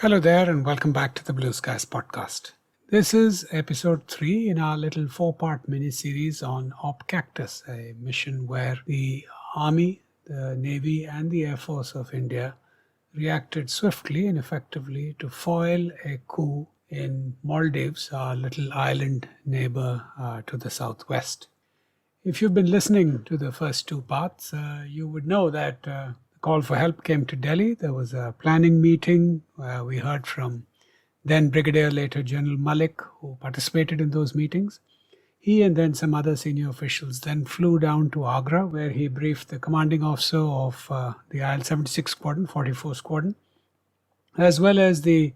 Hello there, and welcome back to the Blueskies Podcast. This is episode 3 in our little 4-part mini-series on Op Cactus, a mission where the Army, the Navy, and the Air Force of India reacted swiftly and effectively to foil a coup in Maldives, our little island neighbor to the southwest. If you've been listening to the first 2 parts, you would know that the call for help came to Delhi. There was a planning meeting. We heard from then Brigadier, later General Malik, who participated in those meetings. He and then some other senior officials then flew down to Agra, where he briefed the commanding officer of the IL-76 Squadron, 44 Squadron, as well as the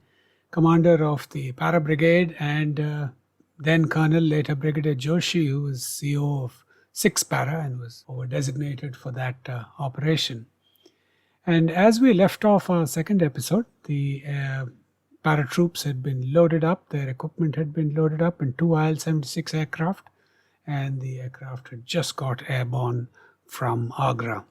commander of the Para Brigade and then Colonel, later Brigadier Joshi, who was CEO of 6 Para and was over-designated for that operation. And as we left off our second episode, the paratroops had been loaded up, their equipment had been loaded up in 2 IL-76 aircraft, and the aircraft had just got airborne from Agra.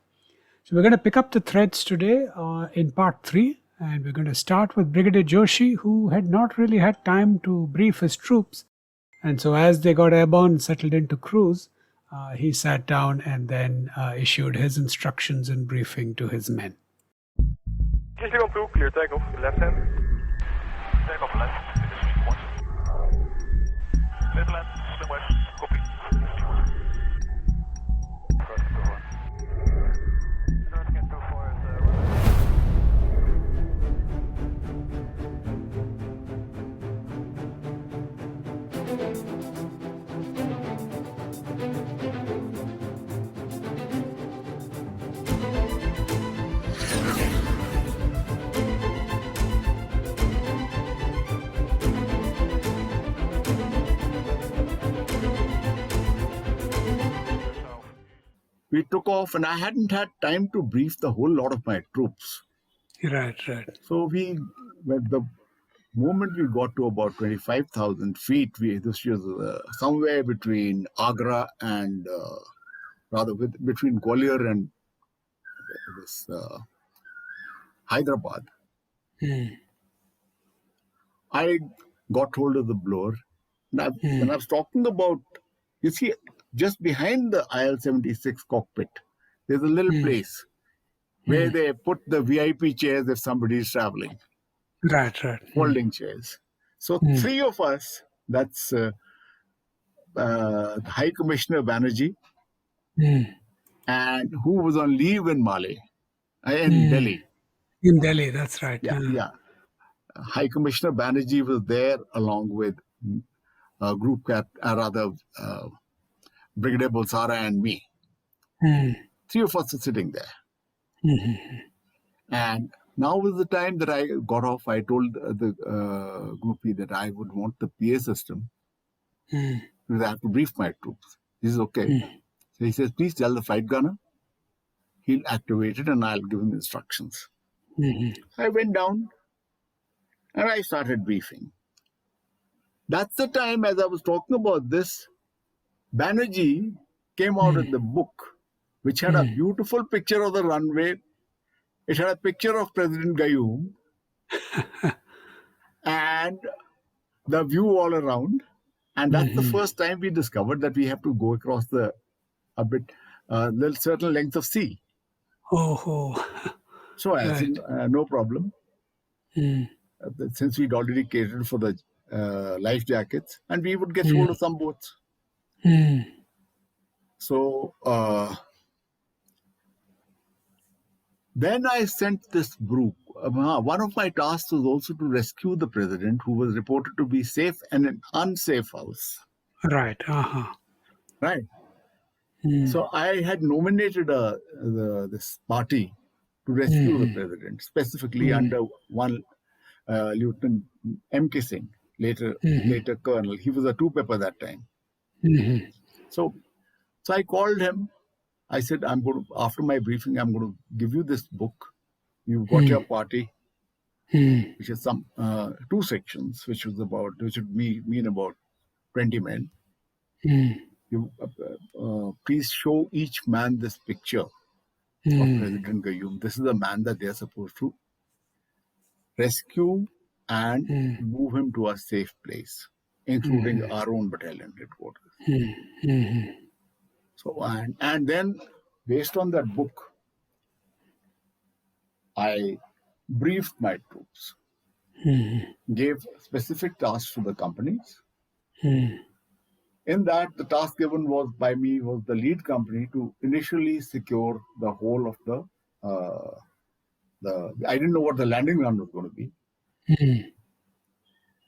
So we're going to pick up the threads today in part 3, and we're going to start with Brigadier Joshi, who had not really had time to brief his troops. And so as they got airborne and settled into cruise, he sat down and then issued his instructions and briefing to his men. Just leave on 2, clear takeoff, left hand. Takeoff left, this is 1. Left land, swim west, copy. Cross to 1. North again 24 we took off, and I hadn't had time to brief the whole lot of my troops. Right. So the moment we got to about 25,000 feet, this was somewhere between Agra and, between Gwalior and this Hyderabad. I got hold of the blower. And when I was talking about, you see, just behind the IL-76 cockpit, there's a little place where they put the VIP chairs if somebody's traveling. Right. Folding chairs. So 3 of us, that's High Commissioner Banerjee, and who was on leave in Delhi. In Delhi, that's right. Yeah. High Commissioner Banerjee was there along with group Brigadier Bulsara and me. 3 of us were sitting there. And now was the time that I got off. I told the groupie that I would want the PA system because I have to brief my troops. He says, okay. So he says, please tell the flight gunner. He'll activate it and I'll give him instructions. I went down and I started briefing. That's the time, as I was talking about this, Banerjee came out with the book, which had a beautiful picture of the runway. It had a picture of President Gayoom and the view all around. And that's the first time we discovered that we have to go across a certain length of sea. So I said, no problem. Since we'd already catered for the life jackets, and we would get hold of some boats. So then I sent this group. One of my tasks was also to rescue the president, who was reported to be safe in an unsafe house. Right. Right. So I had nominated this party to rescue the president, specifically under one Lieutenant M.K. Singh, later Colonel. He was a two-pepper that time. So I called him. I said, after my briefing, I'm going to give you this book. You've got your party, which is some 2 sections, which would mean about 20 men. You please show each man this picture of President Gayoom. This is the man that they are supposed to rescue and move him to a safe place, including our own battalion headquarters. So, and then based on that book, I briefed my troops, gave specific tasks to the companies. In that, the task given was by me was the lead company to initially secure the whole of the I didn't know what the landing ground was going to be.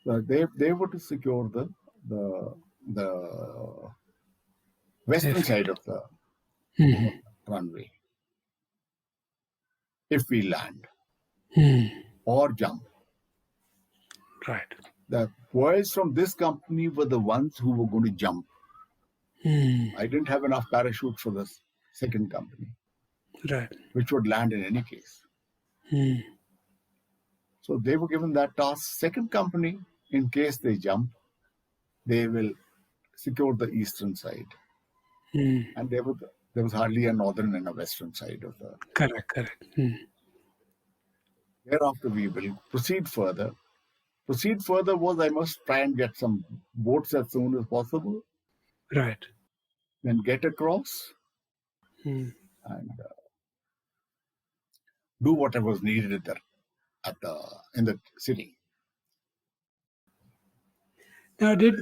So they were to secure the western side of the runway if we land or jump. Right. The boys from this company were the ones who were going to jump. I didn't have enough parachute for the second company, Right. which would land in any case. So they were given that task. Second company, in case they jump, they will secure the eastern side. And there was hardly a northern and a western side of the. Correct. Thereafter, we will proceed further. Proceed further was I must try and get some boats as soon as possible. Right. Then get across and do whatever was needed in the city. Now, did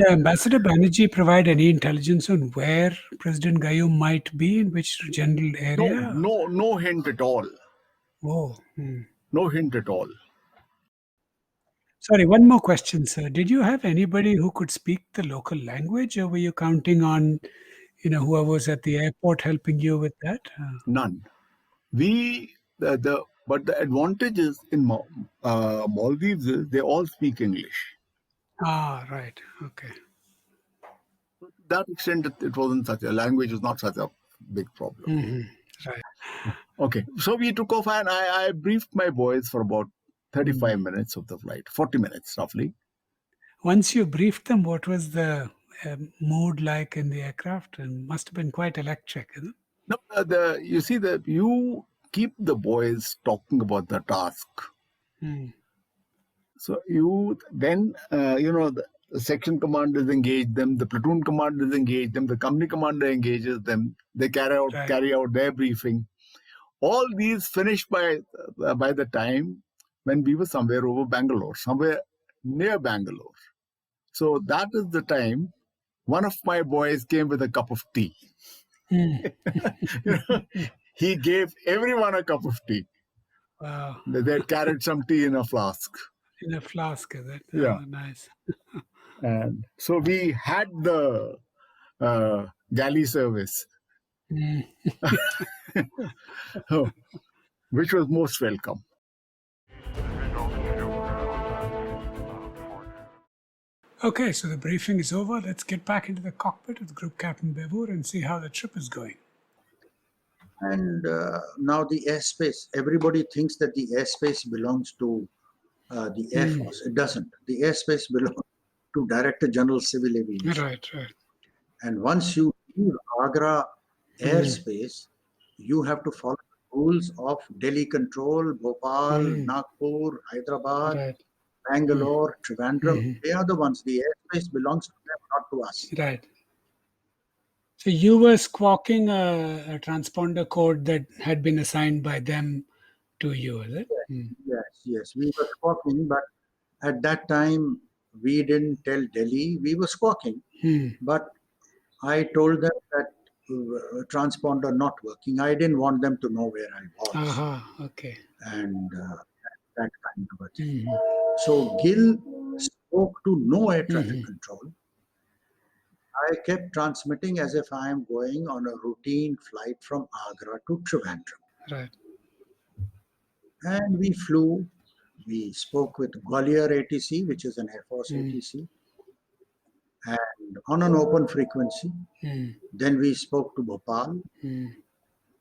Ambassador Banerjee provide any intelligence on where President Gayoom might be, in which general area? No hint at all. Oh. No hint at all. Sorry, one more question, sir. Did you have anybody who could speak the local language, or were you counting on, whoever was at the airport helping you with that? None. But the advantage is in Maldives is they all speak English. Right. Okay. To that extent, it wasn't such a language was not such a big problem. Right. Okay, so we took off and I briefed my boys for about 35 minutes of the flight, 40 minutes roughly. Once you briefed them, what was the mood like in the aircraft? And must have been quite electric, isn't it? No, you keep the boys talking about the task. So you then, the section commanders engage them, the platoon commanders engage them, the company commander engages them. They carry out their briefing. All these finished by the time when we were somewhere over Bangalore, somewhere near Bangalore. So that is the time one of my boys came with a cup of tea. He gave everyone a cup of tea. Wow. They had carried some tea in a flask. In a flask, is it? Yeah. Oh, nice. And so we had the galley service, which was most welcome. Okay, so the briefing is over. Let's get back into the cockpit with Group Captain Bevur and see how the trip is going. And now the airspace, everybody thinks that the airspace belongs to the Air Force. It doesn't. The airspace belongs to Director General Civil Aviation. Right. And once you leave Agra airspace, you have to follow the rules of Delhi Control, Bhopal, Nagpur, Hyderabad, Bangalore, Trivandrum. They are the ones. The airspace belongs to them, not to us. Right. So you were squawking a transponder code that had been assigned by them to you, is it? Yes. We were squawking, but at that time, we didn't tell Delhi. We were squawking. But I told them that transponder not working. I didn't want them to know where I was. Okay. And that kind of a thing. So Gil spoke to no air traffic control. I kept transmitting as if I am going on a routine flight from Agra to Trivandrum. Right. And we flew. We spoke with Gwalior ATC, which is an Air Force ATC, and on an open frequency. Then we spoke to Bhopal.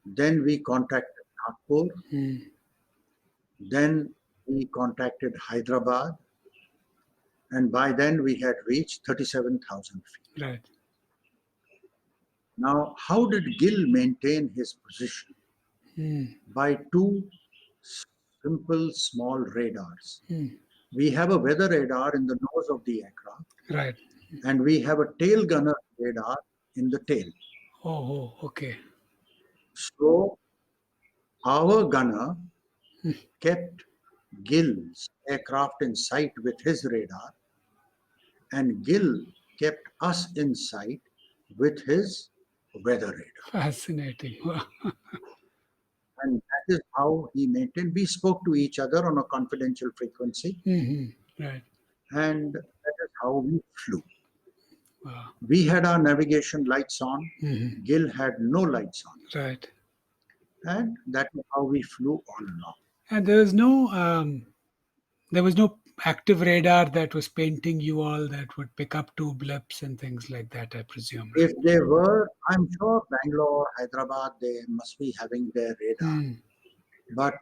Then we contacted Nagpur. Then we contacted Hyderabad. And by then we had reached 37,000 feet. Right. Now, how did Gil maintain his position? By two simple small radars. we have a weather radar in the nose of the aircraft, Right. and we have a tail gunner radar in the tail. Oh, okay. So our gunner kept Gill's aircraft in sight with his radar, and Gill kept us in sight with his weather radar. Fascinating. And that is how he maintained. We spoke to each other on a confidential frequency, Right. and that is how we flew. Wow. We had our navigation lights on. Gill had no lights on. Right. And that is how we flew all along. And there was no active radar that was painting you all that would pick up two blips and things like that, I presume. Right? If they were, I'm sure Bangalore, Hyderabad, they must be having their radar. But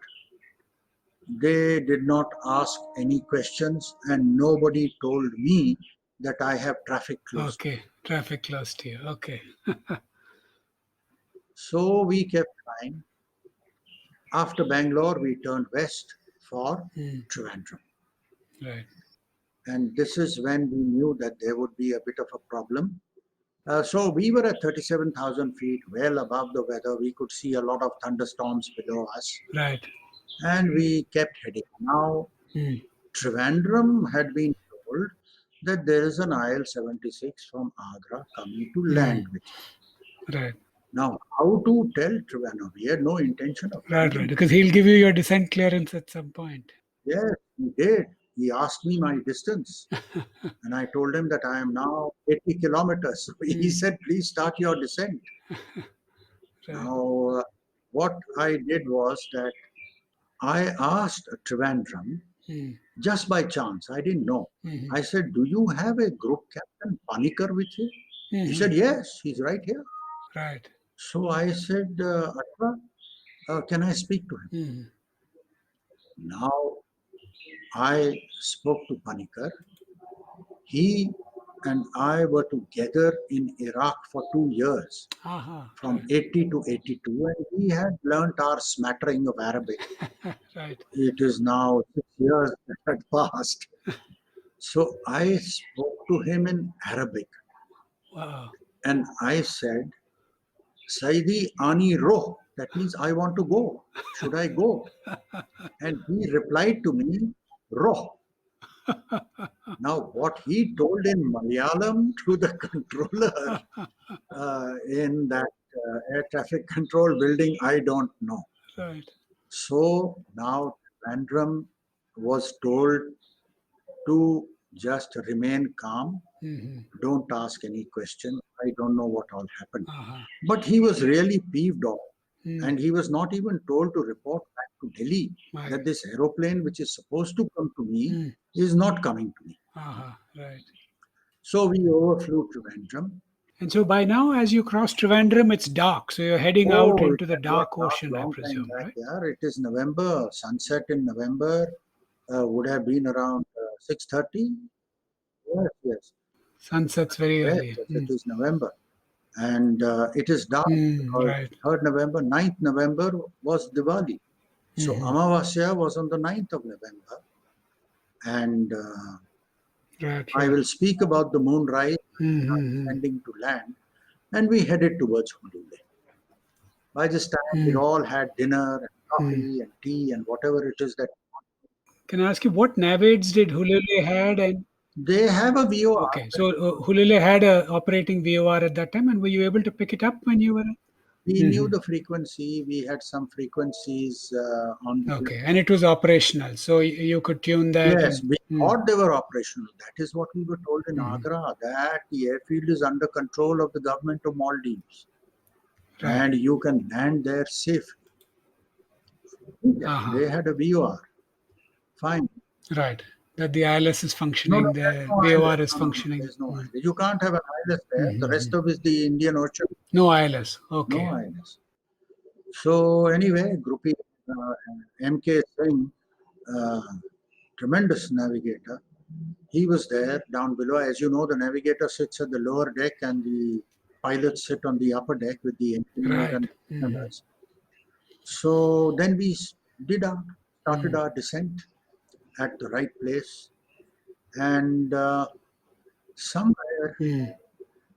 they did not ask any questions, and nobody told me that I have traffic close. Okay, traffic close to you. Okay. So we kept flying. After Bangalore, we turned west for Trivandrum. Right. And this is when we knew that there would be a bit of a problem. So we were at 37,000 feet, well above the weather. We could see a lot of thunderstorms below us. Right. And we kept heading. Now, Trivandrum had been told that there is an IL-76 from Agra coming to land with you. Right. Now, how to tell Trivandrum? We had no intention of Right, because he'll give you your descent clearance at some point. Yes, he did. He asked me my distance, and I told him that I am now 80 kilometers. He said, please start your descent. Right. Now, what I did was that I asked Trivandrum, just by chance, I didn't know. I said, do you have a group captain, Panikkar, with you? He said, yes, he's right here. Right. So I said, Atma, can I speak to him? Now, I spoke to Panikkar. He and I were together in Iraq for 2 years, from 80 to 82, and we had learnt our smattering of Arabic. Right. It is now 6 years that had passed. So I spoke to him in Arabic. Wow. And I said, Saidi Ani Roh, that means I want to go. Should I go? And he replied to me, Roh. Now, what he told in Malayalam to the controller in that air traffic control building, I don't know. Right. So now Trivandrum was told to just remain calm. Don't ask any question. I don't know what all happened. But he was really peeved off. And he was not even told to report back to Delhi that this aeroplane, which is supposed to come to me, is not coming to me. Right. So we overflew Trivandrum. And so by now, as you cross Trivandrum, it's dark. So you're heading out into the dark ocean, I presume, right? Yeah, it is November. Sunset in November would have been around 6:30. Yes. Sunset's very early. Yes, it is November. And it is dark. Right. 3rd November, 9th November was Diwali. So Amavasya was on the 9th of November. And Right. I will speak about the moonrise ending to land. And we headed towards Hulule. By this time, we all had dinner and coffee and tea and whatever it is that. Can I ask you what navigats did Hulule had? And they have a VOR. Okay, so Hulule had a operating VOR at that time, and were you able to pick it up when you were? We knew the frequency. We had some frequencies on. Okay, and it was operational, so you could tune that. Yes, we thought they were operational. That is what we were told in Agra, that the airfield is under control of the government of Maldives. Right. And you can land there safely. They had a VOR. Fine. Right. That the ILS is functioning, the VOR is functioning. There's no ILS. You can't have an ILS there. The rest of it is the Indian Ocean. No ILS. Okay. No ILS. So anyway, Groupie M.K. Singh, tremendous navigator, he was there down below. As you know, the navigator sits at the lower deck and the pilots sit on the upper deck with the engineer and others. So then we started our descent. at the right place. And somewhere,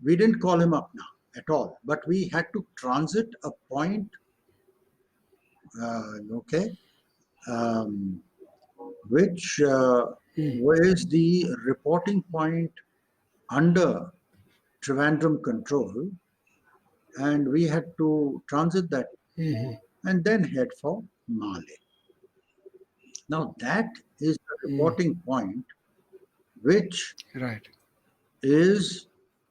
we didn't call him up now at all, but we had to transit a point, which was the reporting point under Trivandrum control, and we had to transit that and then head for Male. Now that is the reporting point which is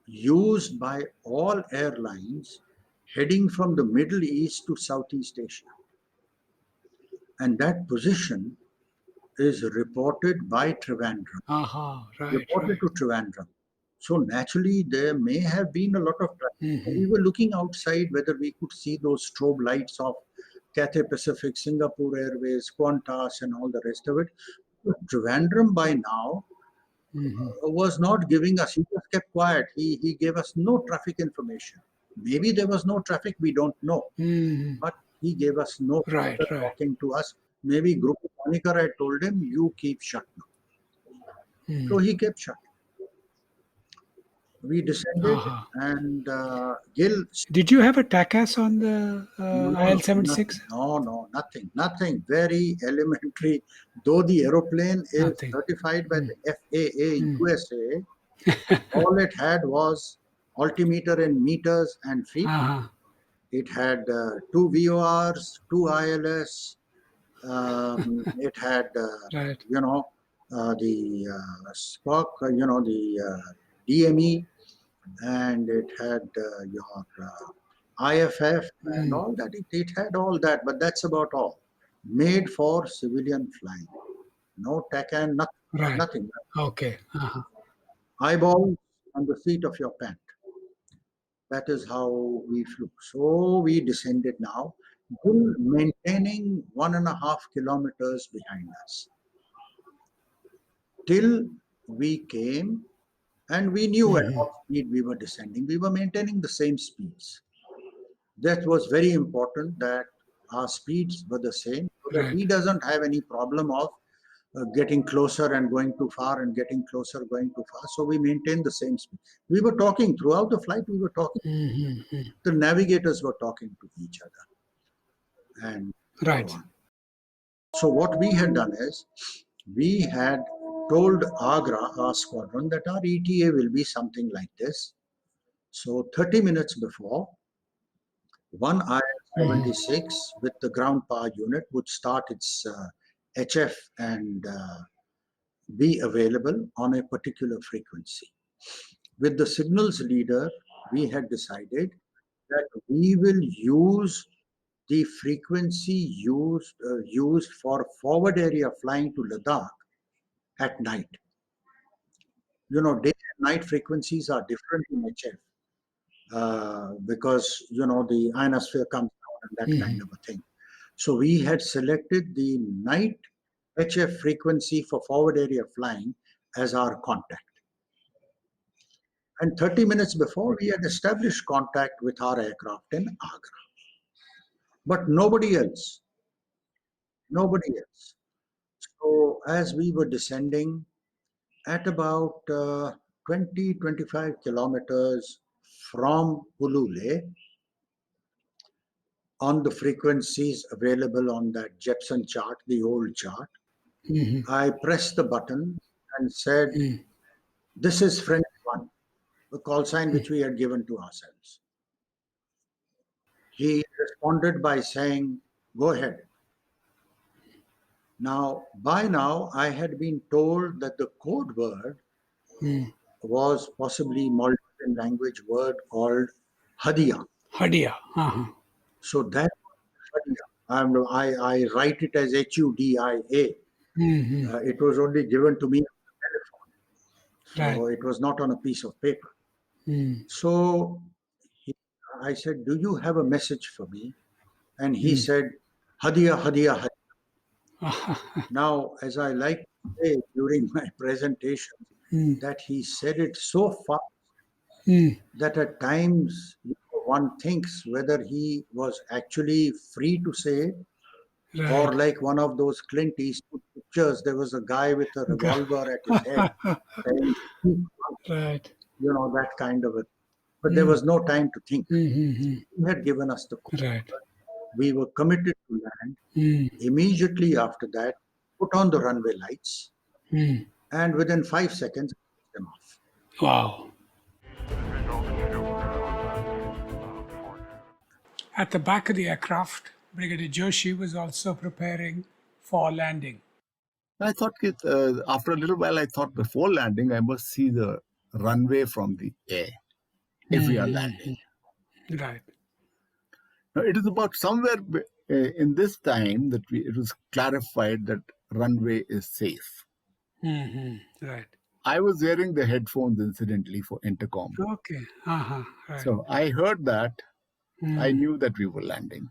used by all airlines heading from the Middle East to Southeast Asia. And that position is reported by Trivandrum, reported to Trivandrum. So naturally, there may have been a lot of traffic. We were looking outside whether we could see those strobe lights of Cathay Pacific, Singapore Airways, Qantas, and all the rest of it. But Trivandrum by now was not giving us, he just kept quiet. He gave us no traffic information. Maybe there was no traffic, we don't know. But he gave us no talking to us. Maybe Group Monikar had told him, you keep shut now. So he kept shut. We descended and Gil... Did you have a TACAS on the IL-76? No, nothing. Very elementary. Though the aeroplane is certified by the FAA USA, all it had was altimeter in meters and feet. It had 2 VORs, 2 ILS. It had, the SPOC, the DME, and it had your IFF and all that. It had all that, but that's about all. Made for civilian flying. No TACAN, nothing. Okay. Eyeballs on the seat of your pant. That is how we flew. So we descended now, maintaining 1.5 kilometers behind us. Till we came, and we knew at what speed we were descending. We were maintaining the same speeds. That was very important, that our speeds were the same, so that he doesn't have any problem of getting closer and going too far and getting closer, going too far. So we maintained the same speed. We were talking throughout the flight. We were talking. The navigators were talking to each other. And so what we had done is, we had told Agra, our squadron, that our ETA will be something like this. So 30 minutes before, one INS-76 with the ground power unit would start its HF and be available on a particular frequency. With the signals leader, we had decided that we will use the frequency used for forward area flying to Ladakh at night. Day and night frequencies are different in HF because, the ionosphere comes down and that kind of a thing. So we had selected the night HF frequency for forward area flying as our contact. And 30 minutes before, we had established contact with our aircraft in Agra. But nobody else. So as we were descending at about 20-25 kilometers from Pulule, on the frequencies available on that Jepson chart, the old chart, I pressed the button and said, this is French 1, the call sign which we had given to ourselves. He responded by saying, go ahead. Now, by now, I had been told that the code word was possibly Maldivian language word called Hadia. So that Hadia, I write it as Hudia. It was only given to me on the telephone. So it was not on a piece of paper. So I said, do you have a message for me? And he said, Hadia, Hadia, Hadia. Now, as I like to say during my presentation, that he said it so fast that at times one thinks whether he was actually free to say it or like one of those Clint Eastwood pictures, there was a guy with a revolver at his head, saying, Right. that kind of a. But there was no time to think. Mm-hmm. He had given us the code. Right. We were committed to land. Immediately after that, put on the runway lights, and within 5 seconds, switched them off. Wow. At the back of the aircraft, Brigadier Joshi was also preparing for landing. I thought after a little while, I thought before landing, I must see the runway from the air if we are landing. Right. Now, it is about somewhere in this time that it was clarified that runway is safe. Right. I was wearing the headphones incidentally for intercom. Okay. Right. So I heard that. I knew that we were landing.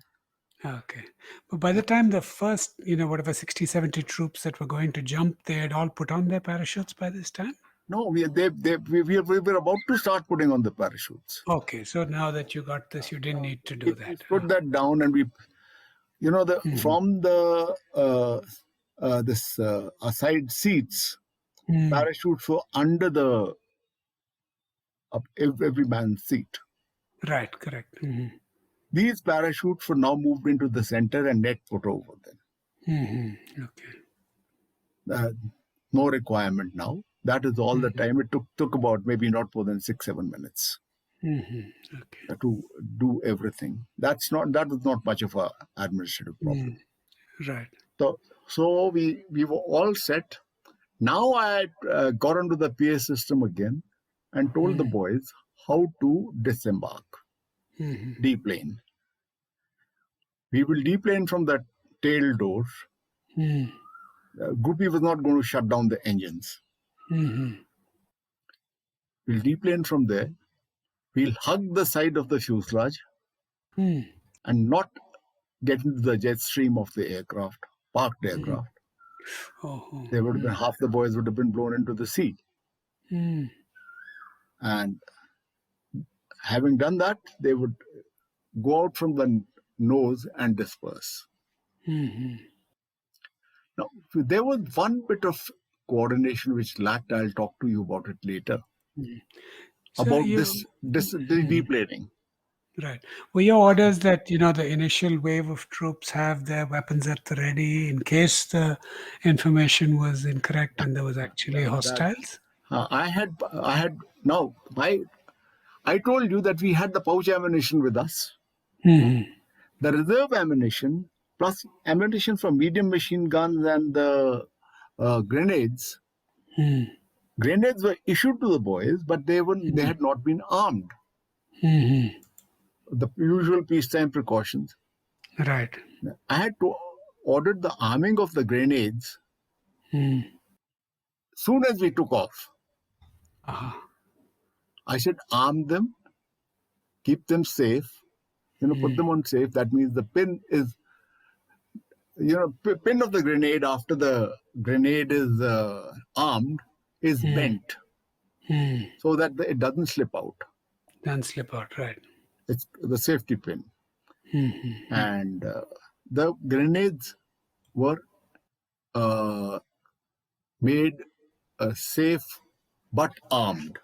Okay. But by the time the first, whatever 60, 70 troops that were going to jump, they had all put on their parachutes by this time? No, we were about to start putting on the parachutes. Okay. So now that you got this, you didn't need to do that. Put that down, and we, from the side seats, parachutes were under the every man's seat. Right. Correct. These parachutes were now moved into the center and net put over them. Okay. No requirement now. That is all the time. It took about maybe not more than 6-7 minutes to do everything. That is not much of a administrative problem. Right. So we were all set. Now I got onto the PA system again and told the boys how to disembark, deplane. We will deplane from the tail door. Groupie was not going to shut down the engines. We'll deplane from there. We'll hug the side of the fuselage and not get into the jet stream of the aircraft, parked aircraft. There would have been half the boys would have been blown into the sea. And having done that, they would go out from the nose and disperse. Now, there was one bit of coordination which lacked. I'll talk to you about it later. About this deplaning. Right. Were your orders that, the initial wave of troops have their weapons at the ready in case the information was incorrect and there was actually hostiles? I told you that we had the pouch ammunition with us. The reserve ammunition plus ammunition from medium machine guns and the grenades. Grenades were issued to the boys, but they had not been armed. The usual peacetime precautions. Right. I had to order the arming of the grenades soon as we took off. I said, arm them, keep them safe, put them on safe. That means the pin is, pin of the grenade after the grenade is armed is bent so that it doesn't slip out. Doesn't slip out, right. It's the safety pin. And the grenades were made safe but armed.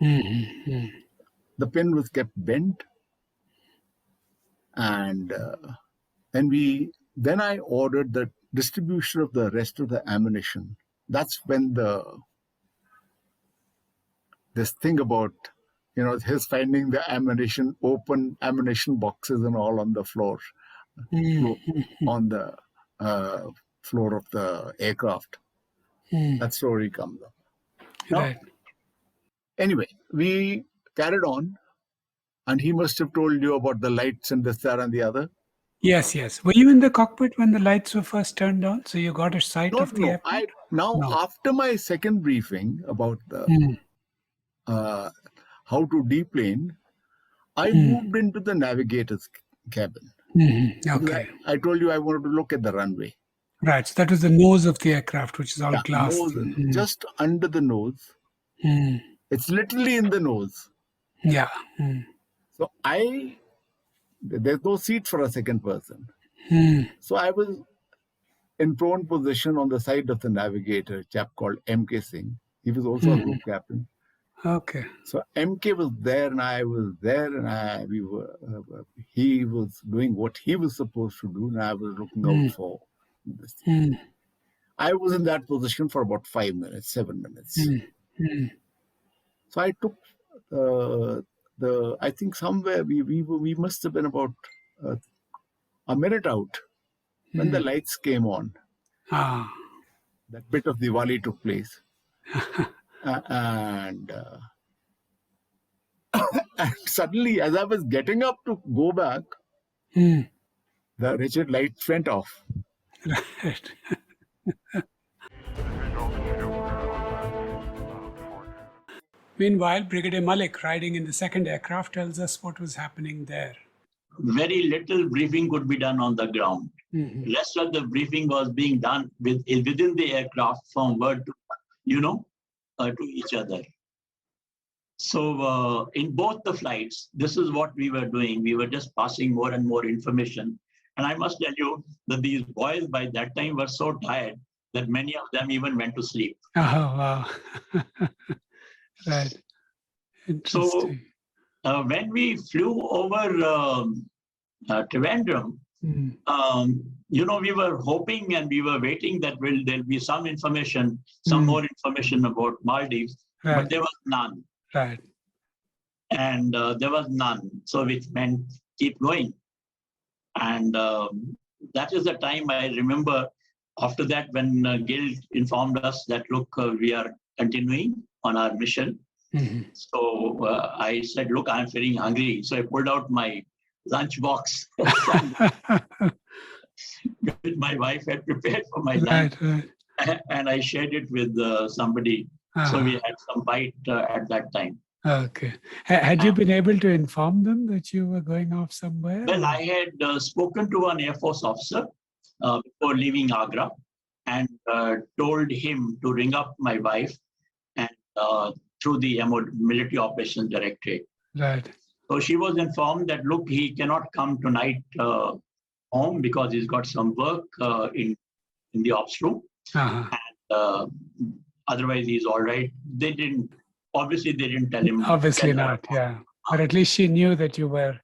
The pin was kept bent, and then I ordered the distribution of the rest of the ammunition. That's when this thing about his finding the ammunition, open ammunition boxes and all on the floor, on the floor of the aircraft. That story comes up. Now, anyway, we carried on, and he must have told you about the lights and this, that, and the other. Yes. Were you in the cockpit when the lights were first turned on? So you got a sight of the airport? After my second briefing about the how to deplane, I moved into the navigator's cabin. Okay. I told you I wanted to look at the runway. Right. So that was the nose of the aircraft, which is all glass. Just under the nose. It's literally in the nose. Yeah. So there's no seat for a second person. So I was in prone position on the side of the navigator, a chap called MK Singh. He was also a group captain. Okay. So MK was there and I was there, and he was doing what he was supposed to do, and I was looking out for this thing. I was in that position for about 7 minutes. So I took I think somewhere we must have been about a minute out when the lights came on. That bit of Diwali took place. And suddenly, as I was getting up to go back, the wretched lights went off. Right. Meanwhile, Brigadier Malik, riding in the second aircraft, tells us what was happening there. Very little briefing could be done on the ground. Rest of the briefing was being done within the aircraft from word to, to each other. So in both the flights, this is what we were doing. We were just passing more and more information. And I must tell you that these boys by that time were so tired that many of them even went to sleep. Oh, wow. Right. Interesting. So when we flew over Trivandrum, we were hoping and we were waiting that there'll be some information, some more information about Maldives, but there was none. Right. And there was none. So which meant keep going. And that is the time I remember after that when Gil informed us that, look, we are continuing on our mission. So I said, look, I'm feeling hungry. So I pulled out my lunch box which my wife had prepared for my lunch. Right. And I shared it with somebody. So we had some bite at that time. Okay. Had you been able to inform them that you were going off somewhere? Well, I had spoken to an Air Force officer before leaving Agra and told him to ring up my wife and through the Military Operations Directorate. Right. So she was informed that, look, he cannot come tonight home because he's got some work in the ops room. And otherwise, he's all right. They didn't tell him. Obviously not, yeah. But at least she knew that you were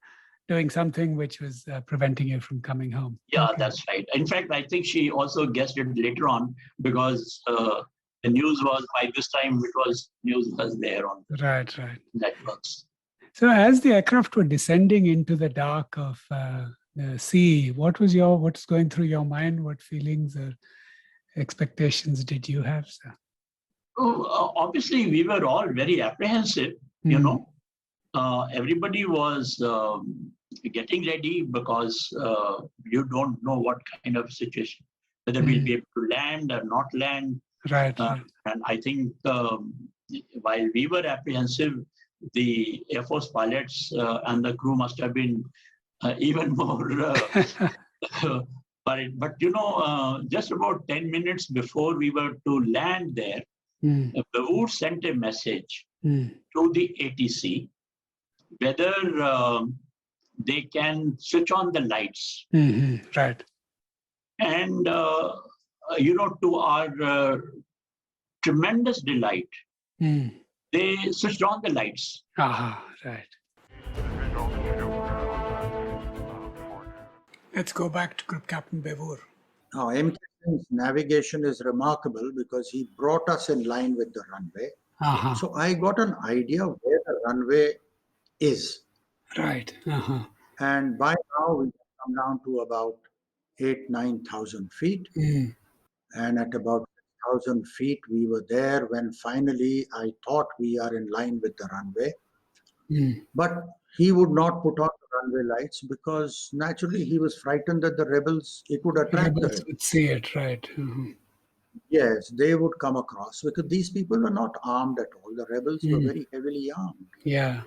doing something which was preventing you from coming home. Yeah, that's right. In fact, I think she also guessed it later on because the news was, by this time, news was there on networks. So as the aircraft were descending into the dark of the sea, what's going through your mind? What feelings or expectations did you have, sir? Oh, obviously, we were all very apprehensive, Everybody was getting ready because you don't know what kind of situation, whether we'll be able to land or not land. Right. And I think while we were apprehensive, the Air Force pilots and the crew must have been even more. But just about 10 minutes before we were to land there, Betwa sent a message to the ATC whether they can switch on the lights. Right. And, to our tremendous delight, they switched on the lights. Right. Let's go back to Group Captain Betwa. Now, MK's navigation is remarkable because he brought us in line with the runway. So I got an idea where the runway is. Right. And by now, we come down to about 8,000-9,000 feet. And at about 1,000 feet, we were there when finally I thought we are in line with the runway. But he would not put on the runway lights because naturally he was frightened that the rebels, it would attract the rebels. Would see it, right. Yes, they would come across because these people were not armed at all. The rebels were very heavily armed. Yeah.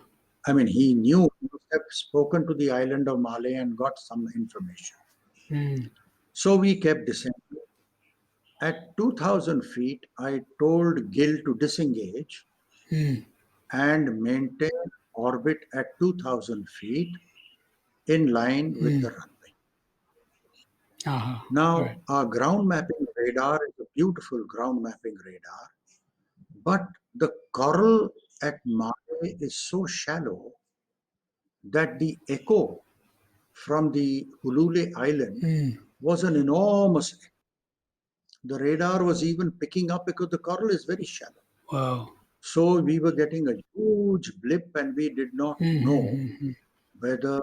I mean, he knew, he must have spoken to the island of Malé and got some information. So we kept descending. At 2,000 feet, I told Gil to disengage and maintain orbit at 2,000 feet in line with the runway. Now, Right. our ground mapping radar is a beautiful ground mapping radar, but the coral at Malé is so shallow that the echo from the Hulule Island was an enormous echo. The radar was even picking up because the coral is very shallow. Wow. So we were getting a huge blip and we did not know whether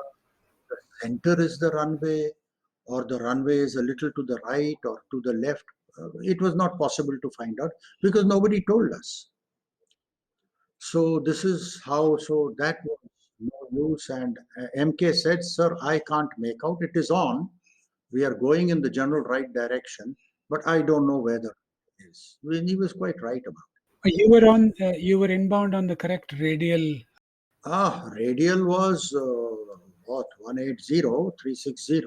the center is the runway or the runway is a little to the right or to the left. It was not possible to find out because nobody told us. So this is how, so that was no use. And MK said, sir, I can't make out. It is on. We are going in the general right direction, but I don't know whether it is. And he was quite right about it. You were inbound on the correct radial. Radial was what, 180, 360.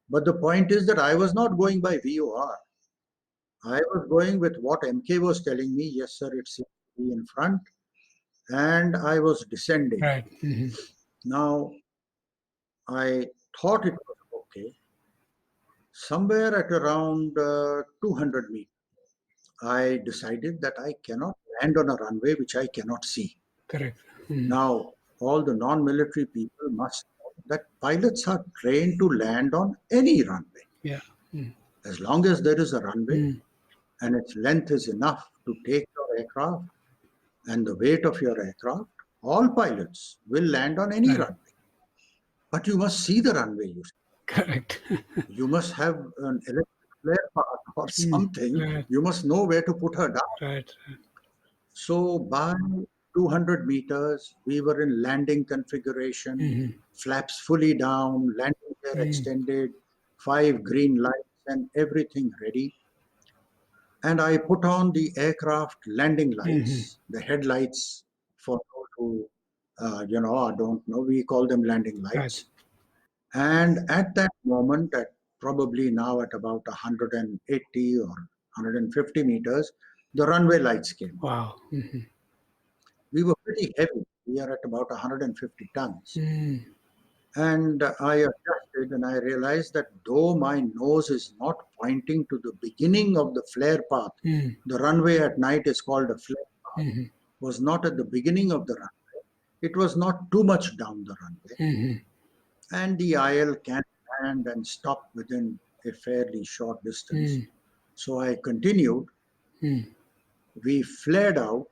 But the point is that I was not going by VOR. I was going with what MK was telling me. Yes, sir, it's in front. And I was descending. Right. Now, I thought it was okay. Somewhere at around 200 meters, I decided that I cannot land on a runway which I cannot see. Correct. Now, all the non-military people must know that pilots are trained to land on any runway. Yeah. As long as there is a runway and its length is enough to take your aircraft and the weight of your aircraft, all pilots will land on any runway. But you must see the runway, you see. Correct. You must have an electric flare path or something. Right. You must know where to put her down. Right. So by 200 meters, we were in landing configuration, flaps fully down, landing gear extended, 5 green lights and everything ready. And I put on the aircraft landing lights, the headlights for those who, I don't know, we call them landing lights. Right. And at that moment, probably now at about 180 or 150 meters, the runway lights came on. Wow. We were pretty heavy. We are at about 150 tons. And I adjusted and I realized that though my nose is not pointing to the beginning of the flare path, the runway at night is called a flare path, was not at the beginning of the runway. It was not too much down the runway. And the IL can land and stop within a fairly short distance. So I continued. We flared out,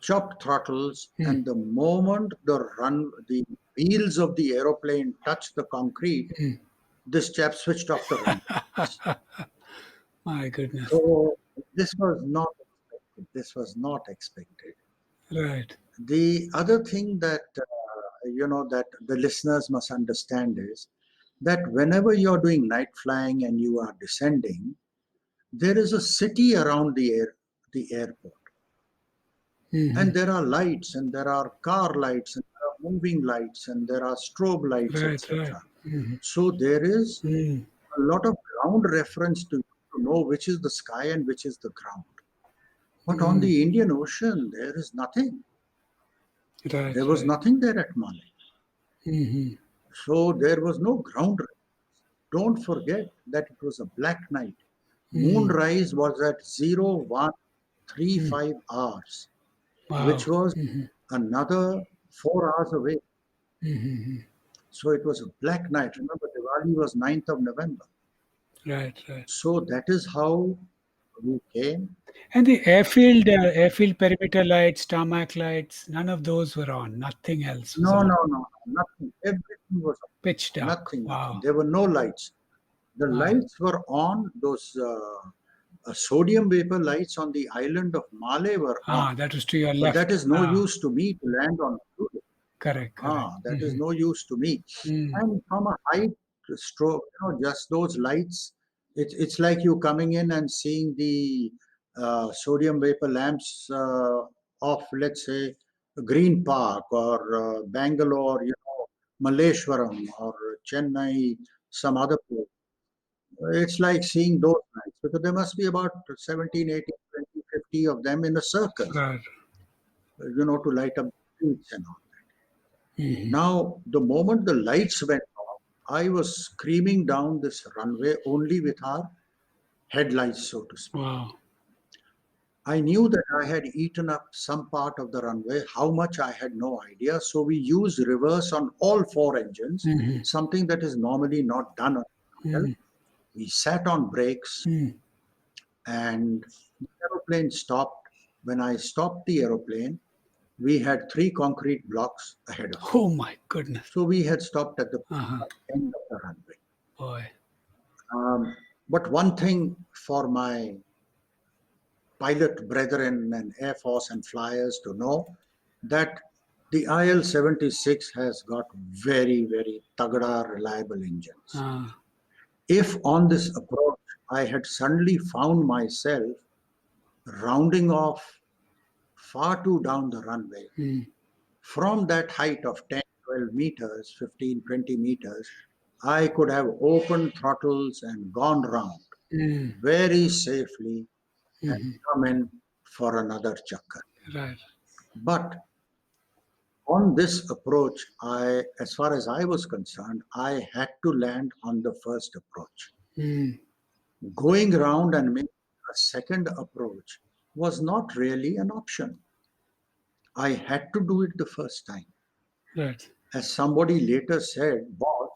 chopped throttles, and the moment the wheels of the aeroplane touched the concrete, this chap switched off the runway. My goodness. So this was not expected. This was not expected. Right. The other thing that that the listeners must understand is that whenever you're doing night flying and you are descending, there is a city around the airport. And there are lights and there are car lights and there are moving lights and there are strobe lights, etc. So there is a lot of ground reference to know which is the sky and which is the ground. But on the Indian Ocean, there is nothing. Right. There was nothing there at Malé. So there was no ground reference. Don't forget that it was a black night. Moonrise was at 0135 hours. Wow. Which was another 4 hours away. So it was a black night. Remember, Diwali was 9th of November. Right. So that is how we came. And the airfield perimeter lights, tarmac lights, none of those were on. Nothing else was on. No, nothing. Everything was on. Pitch dark. Nothing. Wow. There were no lights. The lights were on. Those sodium vapor lights on the island of Malé were on. That was to your left. But that is no use to me to land on Pluto. Correct. That is no use to me. And from a height stroke, just those lights, it's like you coming in and seeing the sodium vapor lamps of, let's say, Green Park or Bangalore, Malleshwaram or Chennai, some other place. It's like seeing those lights because there must be about 17, 18, 20, 50 of them in a circle, Right. To light up the streets and all that. Now, the moment the lights went off, I was screaming down this runway only with our headlights, so to speak. Wow. I knew that I had eaten up some part of the runway. How much I had no idea. So we used reverse on all 4 engines, something that is normally not done on aircraft. We sat on brakes and the aeroplane stopped. When I stopped the aeroplane, we had 3 concrete blocks ahead of us. Oh my goodness. So we had stopped at the end of the runway. Boy. But one thing for my pilot brethren and Air Force and flyers to know, that the IL-76 has got very, very tagada, reliable engines. If on this approach I had suddenly found myself rounding off far too down the runway, from that height of 10, 12 meters, 15, 20 meters, I could have opened throttles and gone round very safely and come in for another chakkar. Right. But on this approach, as far as I was concerned, I had to land on the first approach. Going round and making a second approach was not really an option. I had to do it the first time. Right. As somebody later said, boss,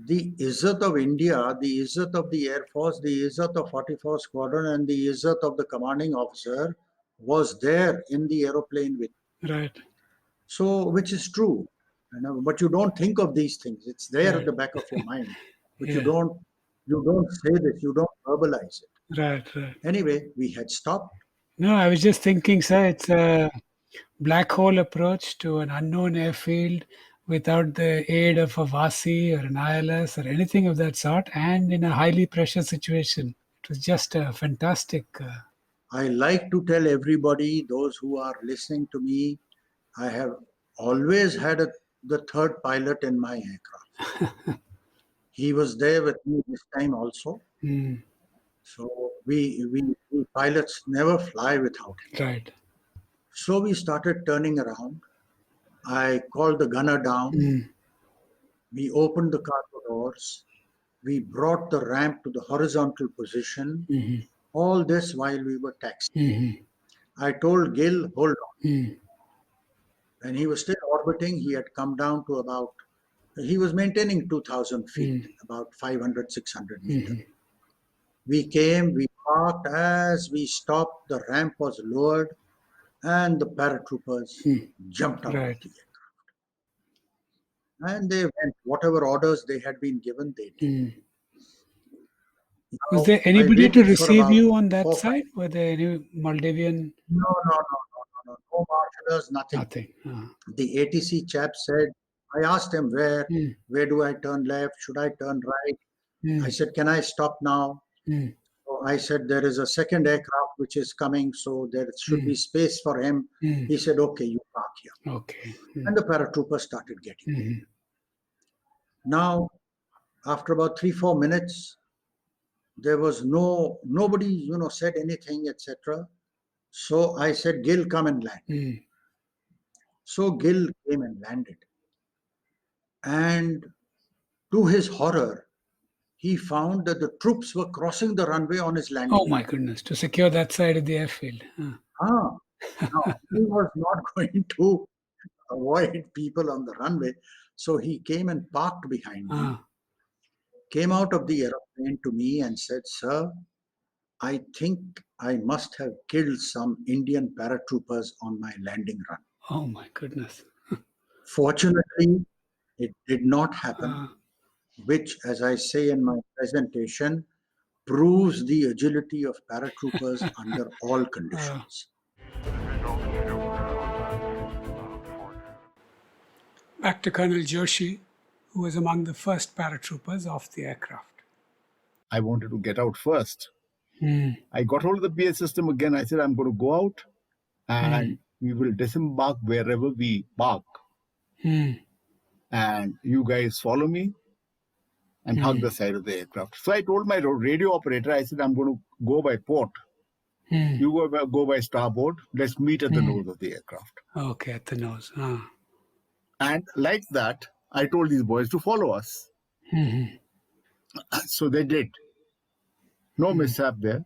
the izzat of India, the izzat of the Air Force, the izzat of 44 Squadron, and the izzat of the commanding officer was there in the aeroplane with me. Right. So, which is true, but you don't think of these things. It's there at the back of your mind, but you don't say this, you don't verbalize it. Right. Anyway, we had stopped. No, I was just thinking, sir, it's a black hole approach to an unknown airfield without the aid of a VASI or an ILS or anything of that sort, and in a highly pressure situation. It was just a fantastic. I like to tell everybody, those who are listening to me, I have always had the third pilot in my aircraft. He was there with me this time also. So we pilots never fly without him. Right. So we started turning around. I called the gunner down. We opened the cargo doors. We brought the ramp to the horizontal position. All this while we were taxiing. I told Gil, hold on. When he was still orbiting, he had come down to he was maintaining 2,000 feet, about 500, 600 meters. We came, we parked. As we stopped, the ramp was lowered and the paratroopers jumped out of the aircraft. And they went, whatever orders they had been given, they did. Was there anybody to receive you on that side? Were there any Maldivian? No marshallers, nothing. The ATC chap said, I asked him where do I turn left? Should I turn right? I said, can I stop now? So I said, there is a second aircraft which is coming, so there should be space for him. He said, okay, you park here. Okay. And the paratroopers started getting in. Now, after about 3-4 minutes, there was nobody, said anything, etc. So I said, Gil, come and land. So Gil came and landed. And to his horror, he found that the troops were crossing the runway on his landing. Oh my goodness, to secure that side of the airfield. Now, he was not going to avoid people on the runway. So he came and parked behind me, came out of the aeroplane to me and said, sir, I think I must have killed some Indian paratroopers on my landing run. Oh my goodness. Fortunately, it did not happen, which, as I say in my presentation, proves the agility of paratroopers under all conditions. Back to Colonel Joshi, who was among the first paratroopers off the aircraft. I wanted to get out first. I got hold of the PA system again. I said, I'm going to go out and we will disembark wherever we park. And you guys follow me and hug the side of the aircraft. So I told my radio operator, I said, I'm going to go by port. You go by starboard. Let's meet at the nose of the aircraft. Okay, at the nose. And like that, I told these boys to follow us. So they did. No mishap there.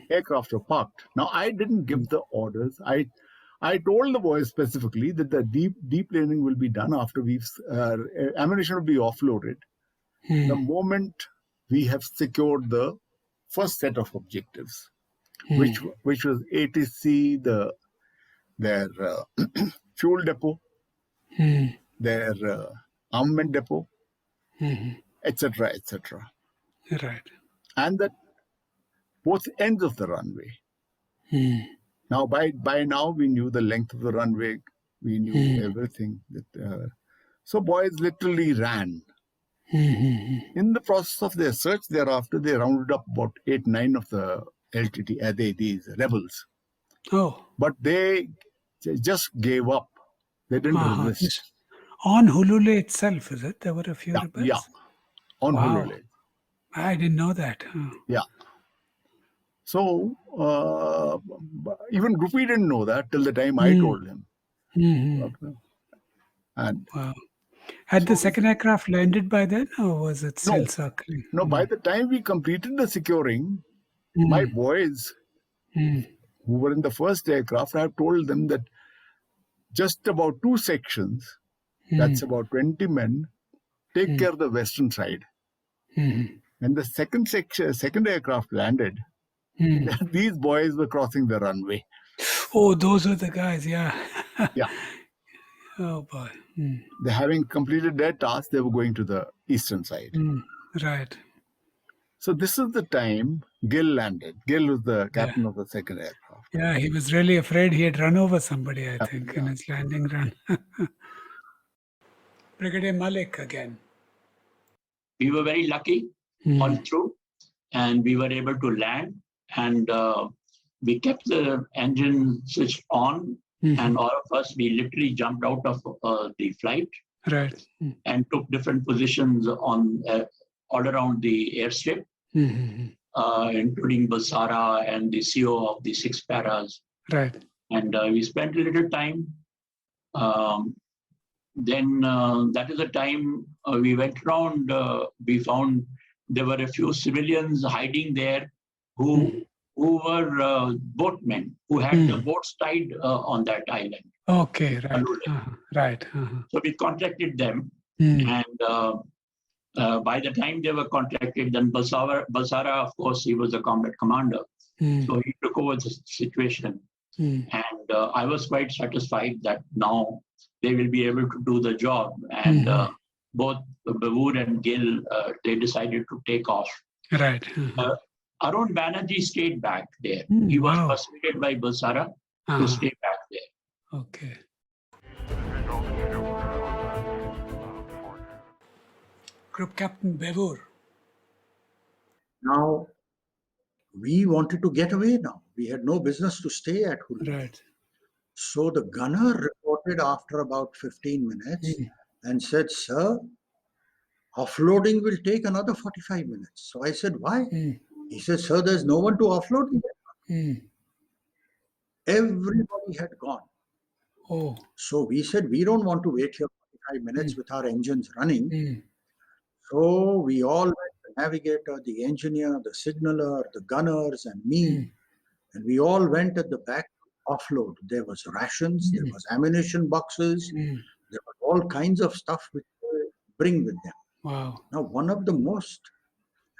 Aircraft were parked. Now, I didn't give the orders. I told the boys specifically that the deplaning will be done after ammunition will be offloaded. The moment we have secured the first set of objectives, which was ATC, their fuel depot, their armament depot, etc., etc. Right. And that both ends of the runway. Now, by now, we knew the length of the runway. We knew everything. So boys literally ran. In the process of their search thereafter, they rounded up about 8-9 of the LTT, these rebels. Oh. But they just gave up. They didn't resist. On Hulule itself, is it? There were a few rebels? Yeah, on Wow. Hulule. I didn't know that. Yeah. So, even Grupi didn't know that till the time I told him. And wow. Had the second aircraft landed by then, or was it still circling? No, by the time we completed the securing, my boys who were in the first aircraft, I have told them that just about 2 sections, that's about 20 men, take care of the western side. When the second aircraft landed, these boys were crossing the runway. Oh, those were the guys, yeah. Yeah. Oh, boy. They having completed their task, they were going to the eastern side. Right. So this is the time Gill landed. Gill was the captain of the second aircraft. Yeah, he was really afraid he had run over somebody, I think, in his landing run. Brigadier Malik again. We were very lucky all through, and we were able to land, and we kept the engine switched on, and all of us, we literally jumped out of the flight, right, and took different positions on all around the airstrip, including Basara and the CO of the 6 paras. Right. And we spent a little time. Then that is the time we went around. We found there were a few civilians hiding there who were boatmen who had the boats tied on that island. Okay, right. Right. So we contacted them, and by the time they were contacted, then Basara, of course, he was the combat commander. So he took over the situation. And I was quite satisfied that now they will be able to do the job. And both Bavur and Gill, they decided to take off. Right. Arun Banerjee stayed back there. He was persuaded by Basara to stay back there. Okay. Group Captain Bavur. Now, we wanted to get away now. We had no business to stay at Hulu. Right. So the gunner reported after about 15 minutes and said, "Sir, offloading will take another 45 minutes. So I said, "Why?" He said, "Sir, there's no one to offload." Everybody had gone. Oh. So we said, "We don't want to wait here 45 minutes with our engines running." So we all went, the navigator, the engineer, the signaller, the gunners, and me. And we all went at the back to offload. There was rations, there was ammunition boxes, there was all kinds of stuff which they bring with them. Wow. Now, one of the most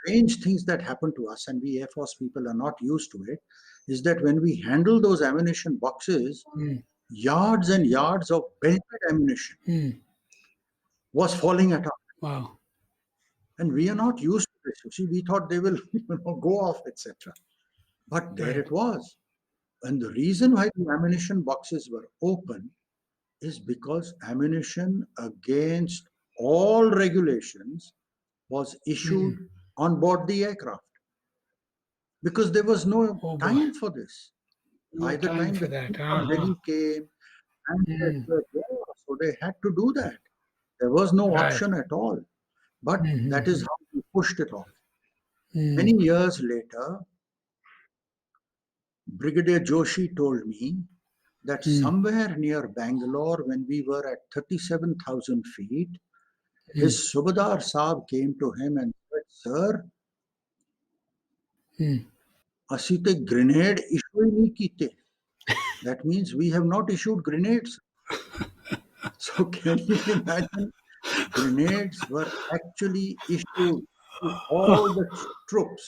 strange things that happened to us, and we Air Force people are not used to it, is that when we handle those ammunition boxes, yards and yards of belted ammunition was falling at us. Wow. And we are not used to this. You see, we thought they will go off, etc. But there it was. And the reason why the ammunition boxes were open is because ammunition against all regulations was issued on board the aircraft. Because there was no time for this. By the time for the that. Delhi came, and so they had to do that. There was no option at all. But that is how we pushed it off. Many years later, Brigadier Joshi told me that somewhere near Bangalore, when we were at 37,000 feet, His Subadar Saab came to him and said, "Sir, ਅਸੀਂ ਤੇ grenade issue ਹੀ ਨਹੀਂ ਕੀਤੇ." That means we have not issued grenades. So can you imagine? Grenades were actually issued to all the troops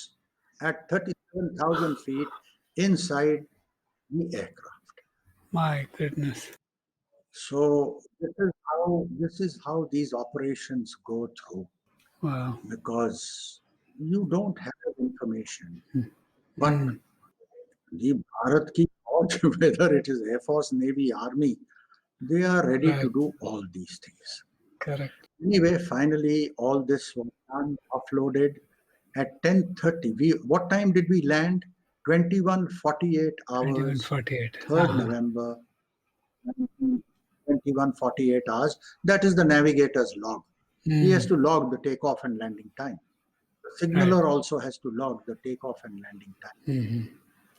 at 37,000 feet inside the aircraft. My goodness. So this is how these operations go through, Wow. because you don't have information. But the Bharat ki Fauj, whether it is Air Force, Navy, Army, they are ready to do all these things. Correct. Anyway, finally, all this was done, offloaded at 10:30. What time did we land? 21:48 hours. 21:48. 3rd November. 21:48 hours. That is the navigator's log. He has to log the takeoff and landing time. The signaler also has to log the takeoff and landing time.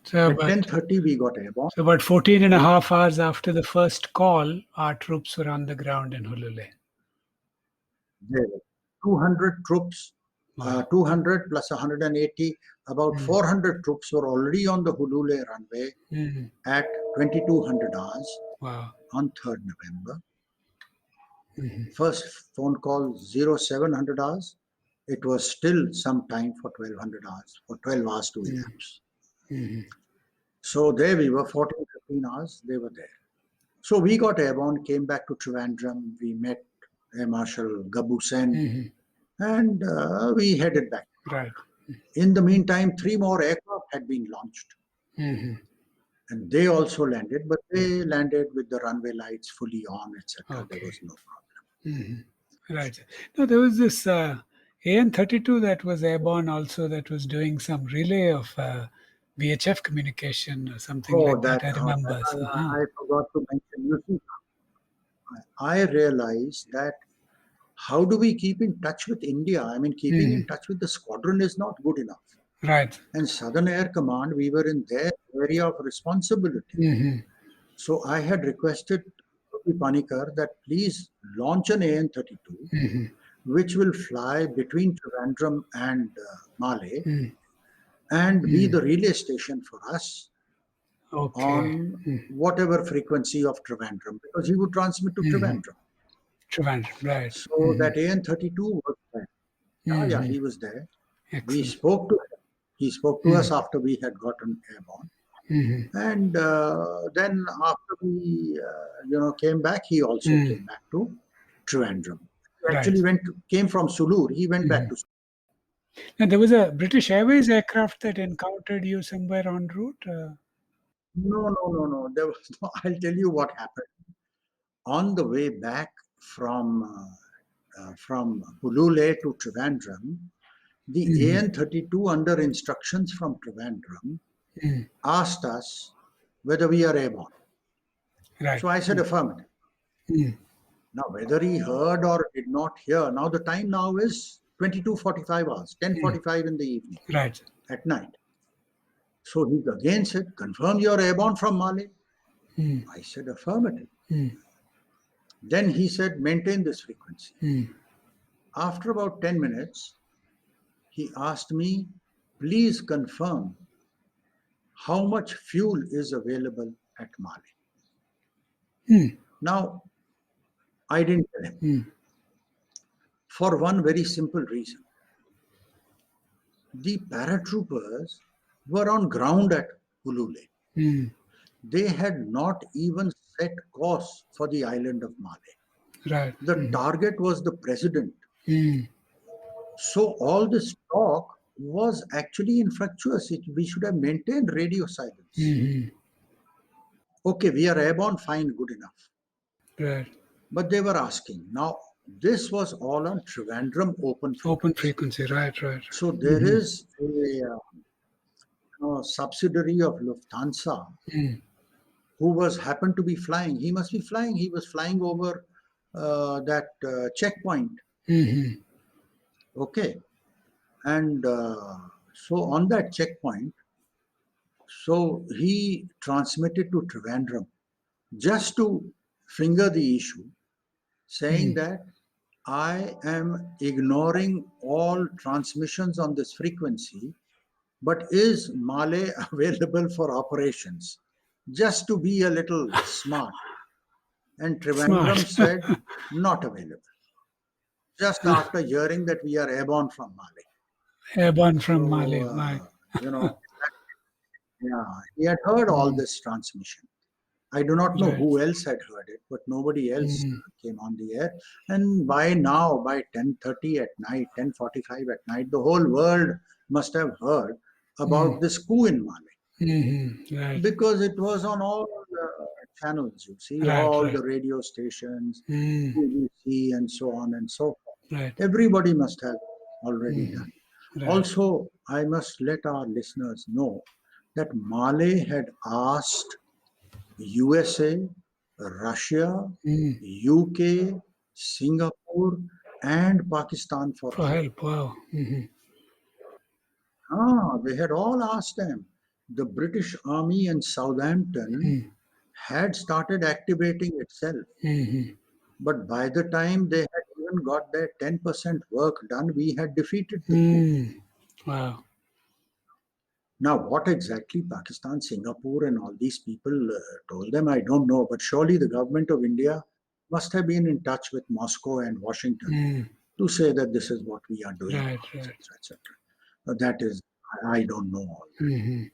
So At 10:30, we got airborne. So about 14 and a half hours after the first call, our troops were on the ground in Hulule. There were 200 troops, 200 plus 180, about 400 troops were already on the Hulule runway at 2200 hours on 3rd November. First phone call 0700 hours. It was still some time for 1200 hours, for 12 hours to elapse. So there we were, 14, 15 hours, they were there. So we got airborne, came back to Trivandrum. We met Air Marshal Gabu Sen, and we headed back. Right. In the meantime, 3 more aircraft had been launched. And they also landed, but they landed with the runway lights fully on, etc. There was no problem. Right. Now, there was this AN-32 that was airborne also, that was doing some relay of VHF communication or something like that, I remember. I forgot to mention. You see, I realized that how do we keep in touch with India? I mean, keeping in touch with the squadron is not good enough. Right. And Southern Air Command, we were in their area of responsibility. So I had requested Panikar that please launch an AN-32, which will fly between Trivandrum and Male, and be the relay station for us on whatever frequency of Trivandrum, because he would transmit to Trivandrum. Trivandrum, right. So that AN-32 was there. Yeah, he was there. Excellent. We spoke to him. He spoke to us after we had gotten airborne. And then after we came back, he also came back to Trivandrum. He actually came from Sulur. He went back to Sulur. And there was a British Airways aircraft that encountered you somewhere en route? No. There was no. I'll tell you what happened. On the way back from Hulule to Trivandrum, the AN-32, under instructions from Trivandrum, asked us whether we are airborne. Right. So I said affirmative. Now, whether he heard or did not hear, now the time now is 22:45 hours, 10:45 in the evening, at night. So he again said, confirm you're airborne from Male. I said affirmative. Then he said, maintain this frequency. After about 10 minutes, he asked me, please confirm how much fuel is available at Male. Now, I didn't tell him. For one very simple reason. The paratroopers were on ground at Hulule. They had not even set course for the island of Male. Right. The target was the president. So all this talk was actually infructuous. We should have maintained radio silence. Okay, we are airborne, fine, good enough. Right. But they were asking. Now, this was all on Trivandrum open frequency. Open frequency, right. So there is a subsidiary of Lufthansa who happened to be flying. He must be flying. He was flying over that checkpoint. Okay. And so on that checkpoint, so he transmitted to Trivandrum just to finger the issue, saying that I am ignoring all transmissions on this frequency, but is Malay available for operations? Just to be a little smart. And Trivandrum Smart. said, not available. Just after hearing that we are airborne from Malay. Airborne from So, Mali. Right. you know, yeah, he had heard all this transmission. I do not know Right. who else had heard it, but nobody else Mm. came on the air. And by now, by 10:30 at night, 10:45 at night, the whole world must have heard about this coup in Mali. Right. Because it was on all channels, you see, Right, all right. the radio stations, Mm. BBC, and so on and so forth. Right. Everybody must have already done. Right. Also, I must let our listeners know that Mali had asked USA, Russia, UK, Singapore, and Pakistan for For help. help. Wow. They had all asked them. The British Army in Southampton had started activating itself. But by the time they had even got their 10% work done, we had defeated the coup. Wow. Now, what exactly Pakistan, Singapore, and all these people told them, I don't know. But surely the government of India must have been in touch with Moscow and Washington to say that this is what we are doing, Right, etc., right. etc. That is, I don't know all that.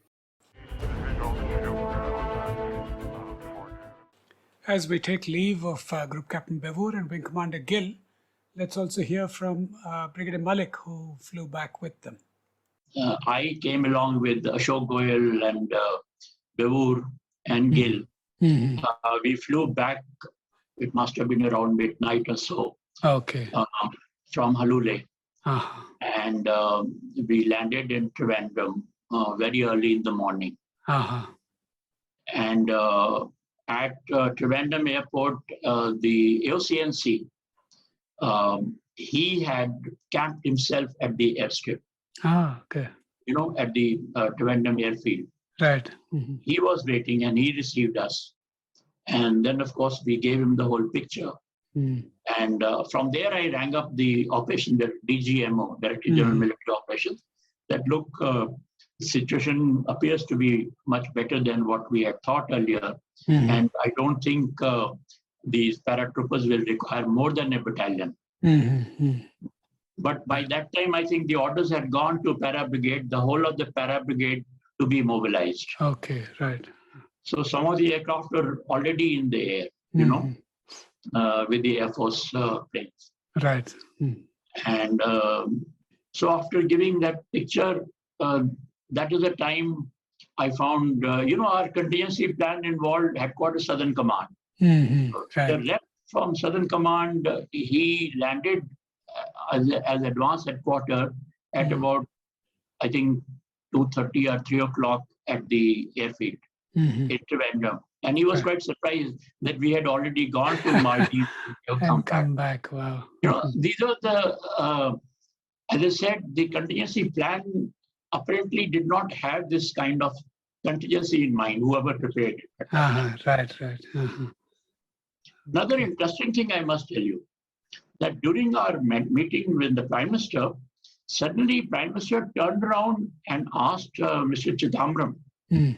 As we take leave of Group Captain Bevur and Wing Commander Gill, let's also hear from Brigadier Malik, who flew back with them. I came along with Ashok Goyal and Bevur and Gill. We flew back, it must have been around midnight or so, Okay. from Halule. Uh-huh. And we landed in Trivandrum very early in the morning. Uh-huh. And at Trivandrum Airport, the AOCNC, he had camped himself at the airstrip, Okay. at the Trivandrum airfield. Right. He was waiting and he received us. And then, of course, we gave him the whole picture. And from there, I rang up the operation, the DGMO, Director General Military Operations, that look, the situation appears to be much better than what we had thought earlier. And I don't think these paratroopers will require more than a battalion. But by that time, I think the orders had gone to para brigade, the whole of the para brigade to be mobilized. Okay, right. So some of the aircraft were already in the air, with the Air Force planes. Right. And so after giving that picture, that is the time I found, our contingency plan involved Headquarters Southern Command. Right. The rep from Southern Command, he landed as advanced headquarters at about, I think, 2:30 or 3 o'clock at the airfield in Trivandrum. And he was quite surprised that we had already gone to Maldives And come back. Wow. These are the, as I said, the contingency plan apparently did not have this kind of contingency in mind, whoever prepared it. Right. Another interesting thing I must tell you, that during our meeting with the Prime Minister, suddenly Prime Minister turned around and asked Mr. Chidambaram,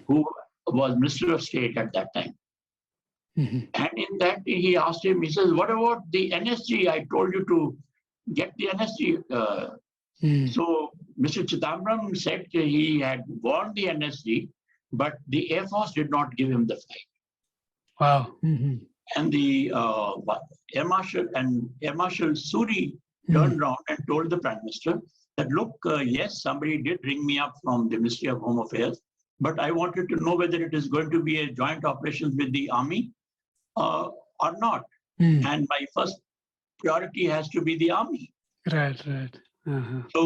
who was Minister of State at that time. And in that, he asked him, he says, what about the NSG? I told you to get the NSG. So Mr. Chidambaram said he had won the NSG, but the Air Force did not give him the flight. Wow. And the Air Marshal Suri turned around and told the Prime Minister that, look, yes, somebody did ring me up from the Ministry of Home Affairs, but I wanted to know whether it is going to be a joint operations with the Army or not. And my first priority has to be the Army. Right. So,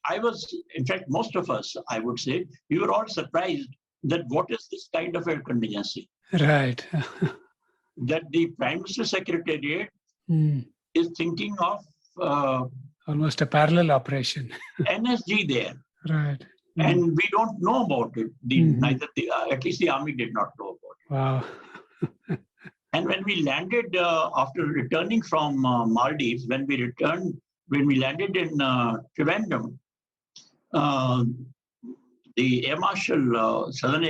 I was, in fact, most of us, I would say, we were all surprised that what is this kind of a contingency? Right. That the Prime Minister Secretariat is thinking of almost a parallel operation. NSG there. Right. And we don't know about it. Neither at least the Army did not know about it. Wow. And when we landed after returning from Maldives, when we landed in Trivandrum, the Air Marshal, Southern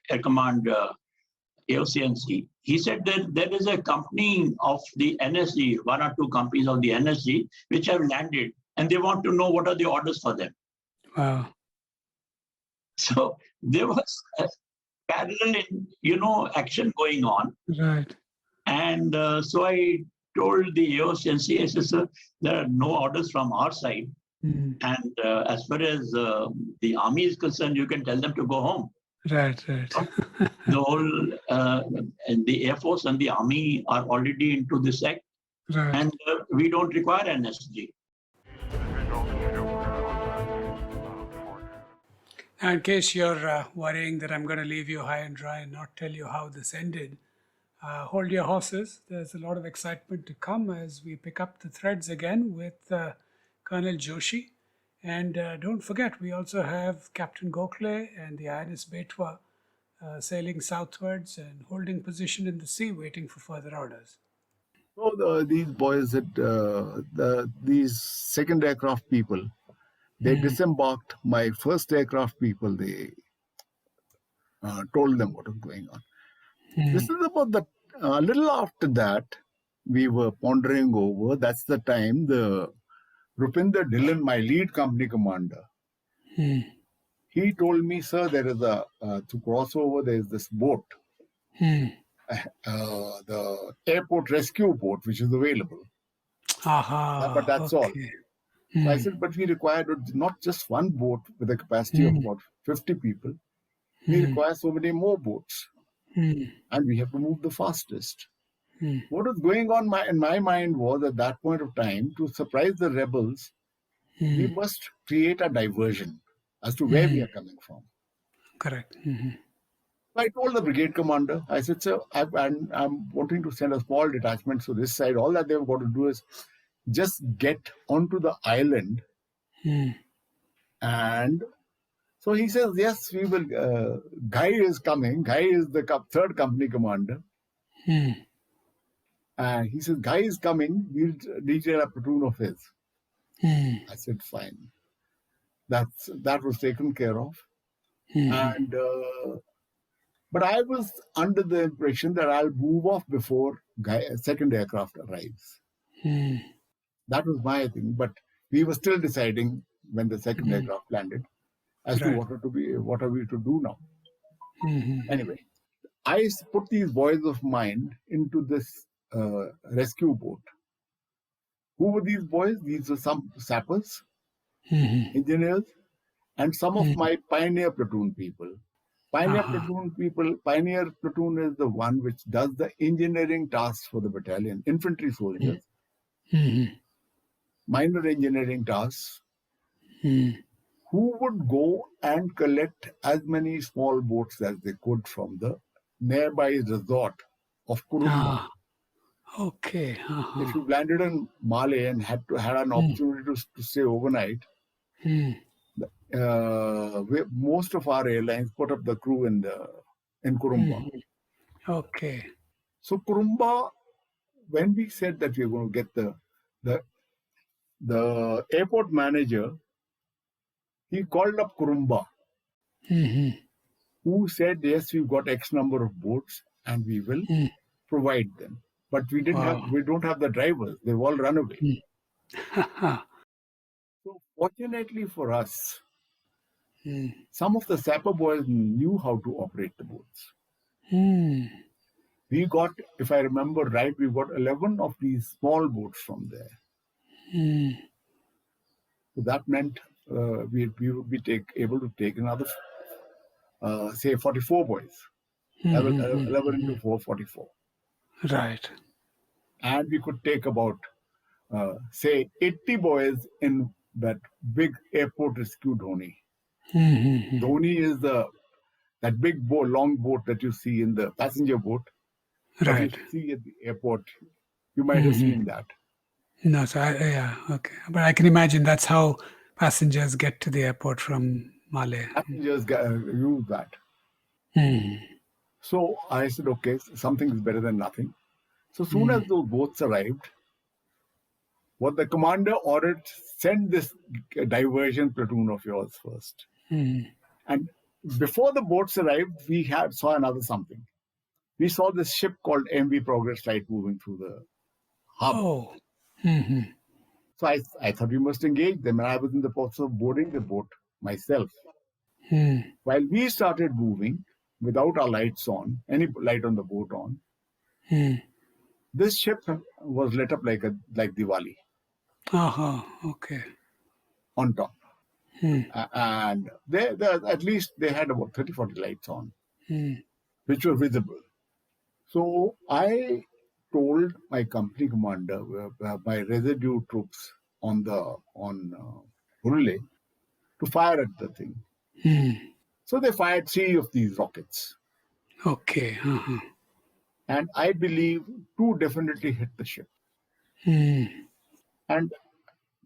Air Command, AOCNC, he said that there is a company of the NSG, one or two companies of the NSG, which have landed, and they want to know what are the orders for them. Wow. So there was a parallel, action going on. Right. And so I told the AOCNC, I said, sir, there are no orders from our side. Mm. And as far as the army is concerned, you can tell them to go home. Right. The whole, the Air Force and the Army are already into this act. Right. And we don't require NSG. Now, in case you're worrying that I'm going to leave you high and dry and not tell you how this ended, hold your horses. There's a lot of excitement to come as we pick up the threads again with Colonel Joshi. And don't forget, we also have Captain Gokhale and the INS Betwa sailing southwards and holding position in the sea, waiting for further orders. So these boys, these second aircraft people, they disembarked my first aircraft people. They told them what was going on. This is about a little after that, we were pondering over. That's the time the Rupinder Dhillon, my lead company commander, he told me, sir, there is to cross over, there is this boat, the airport rescue boat, which is available. But that's all. So I said, but we require not just one boat with a capacity of about 50 people. We require so many more boats. And we have to move the fastest. What was going on in my mind was, at that point of time, to surprise the rebels, we must create a diversion as to where we are coming from. Correct. So I told the brigade commander, I said, sir, I'm wanting to send a small detachment to this side. All that they've got to do is just get onto the island. And so he says, yes, we will. Guy is coming. Guy is the third company commander. And he says, Guy is coming. We'll detail a platoon of his. I said, fine. That was taken care of. And but I was under the impression that I'll move off before second aircraft arrives. That was my thing. But we were still deciding when the second aircraft landed as to what are we to do now. Anyway, I put these boys of mine into this rescue boat. Who were these boys? These were some sappers, engineers, and some of my pioneer platoon people. Pioneer platoon is the one which does the engineering tasks for the battalion, infantry soldiers, minor engineering tasks, who would go and collect as many small boats as they could from the nearby resort of Kurumba. Okay. If you landed in Malé and had an opportunity to stay overnight, most of our airlines put up the crew in Kurumba. Okay. So Kurumba, when we said that we were going to get the airport manager, he called up Kurumba, who said, yes, we've got X number of boats and we will provide them. But we don't have the drivers. They've all run away. So fortunately for us, some of the sapper boys knew how to operate the boats. We got, if I remember right, we got 11 of these small boats from there. So that meant we would be able to take another, say, 44 boys. 11 into 4, 44. Right. And we could take about, say, 80 boys in that big airport rescue dhoni. Dhoni is that big boat, long boat that you see in the passenger boat. Right. That you see at the airport. You might have seen that. No, so okay. But I can imagine that's how passengers get to the airport from Malé. Passengers use that. So I said, okay, something is better than nothing. So soon as those boats arrived, what the commander ordered, send this diversion platoon of yours first. And before the boats arrived, we saw another something. We saw this ship called MV Progress Light moving through the harbor. Oh. So I thought we must engage them, and I was in the process of boarding the boat myself. While we started moving without our lights on, any light on the boat on, this ship was lit up like Diwali. Okay. On top. And they at least they had about 30-40 lights on, which were visible. So I told my company commander, my residue troops on Hurule, to fire at the thing. So they fired 3 of these rockets. Okay. And I believe 2 definitely hit the ship. And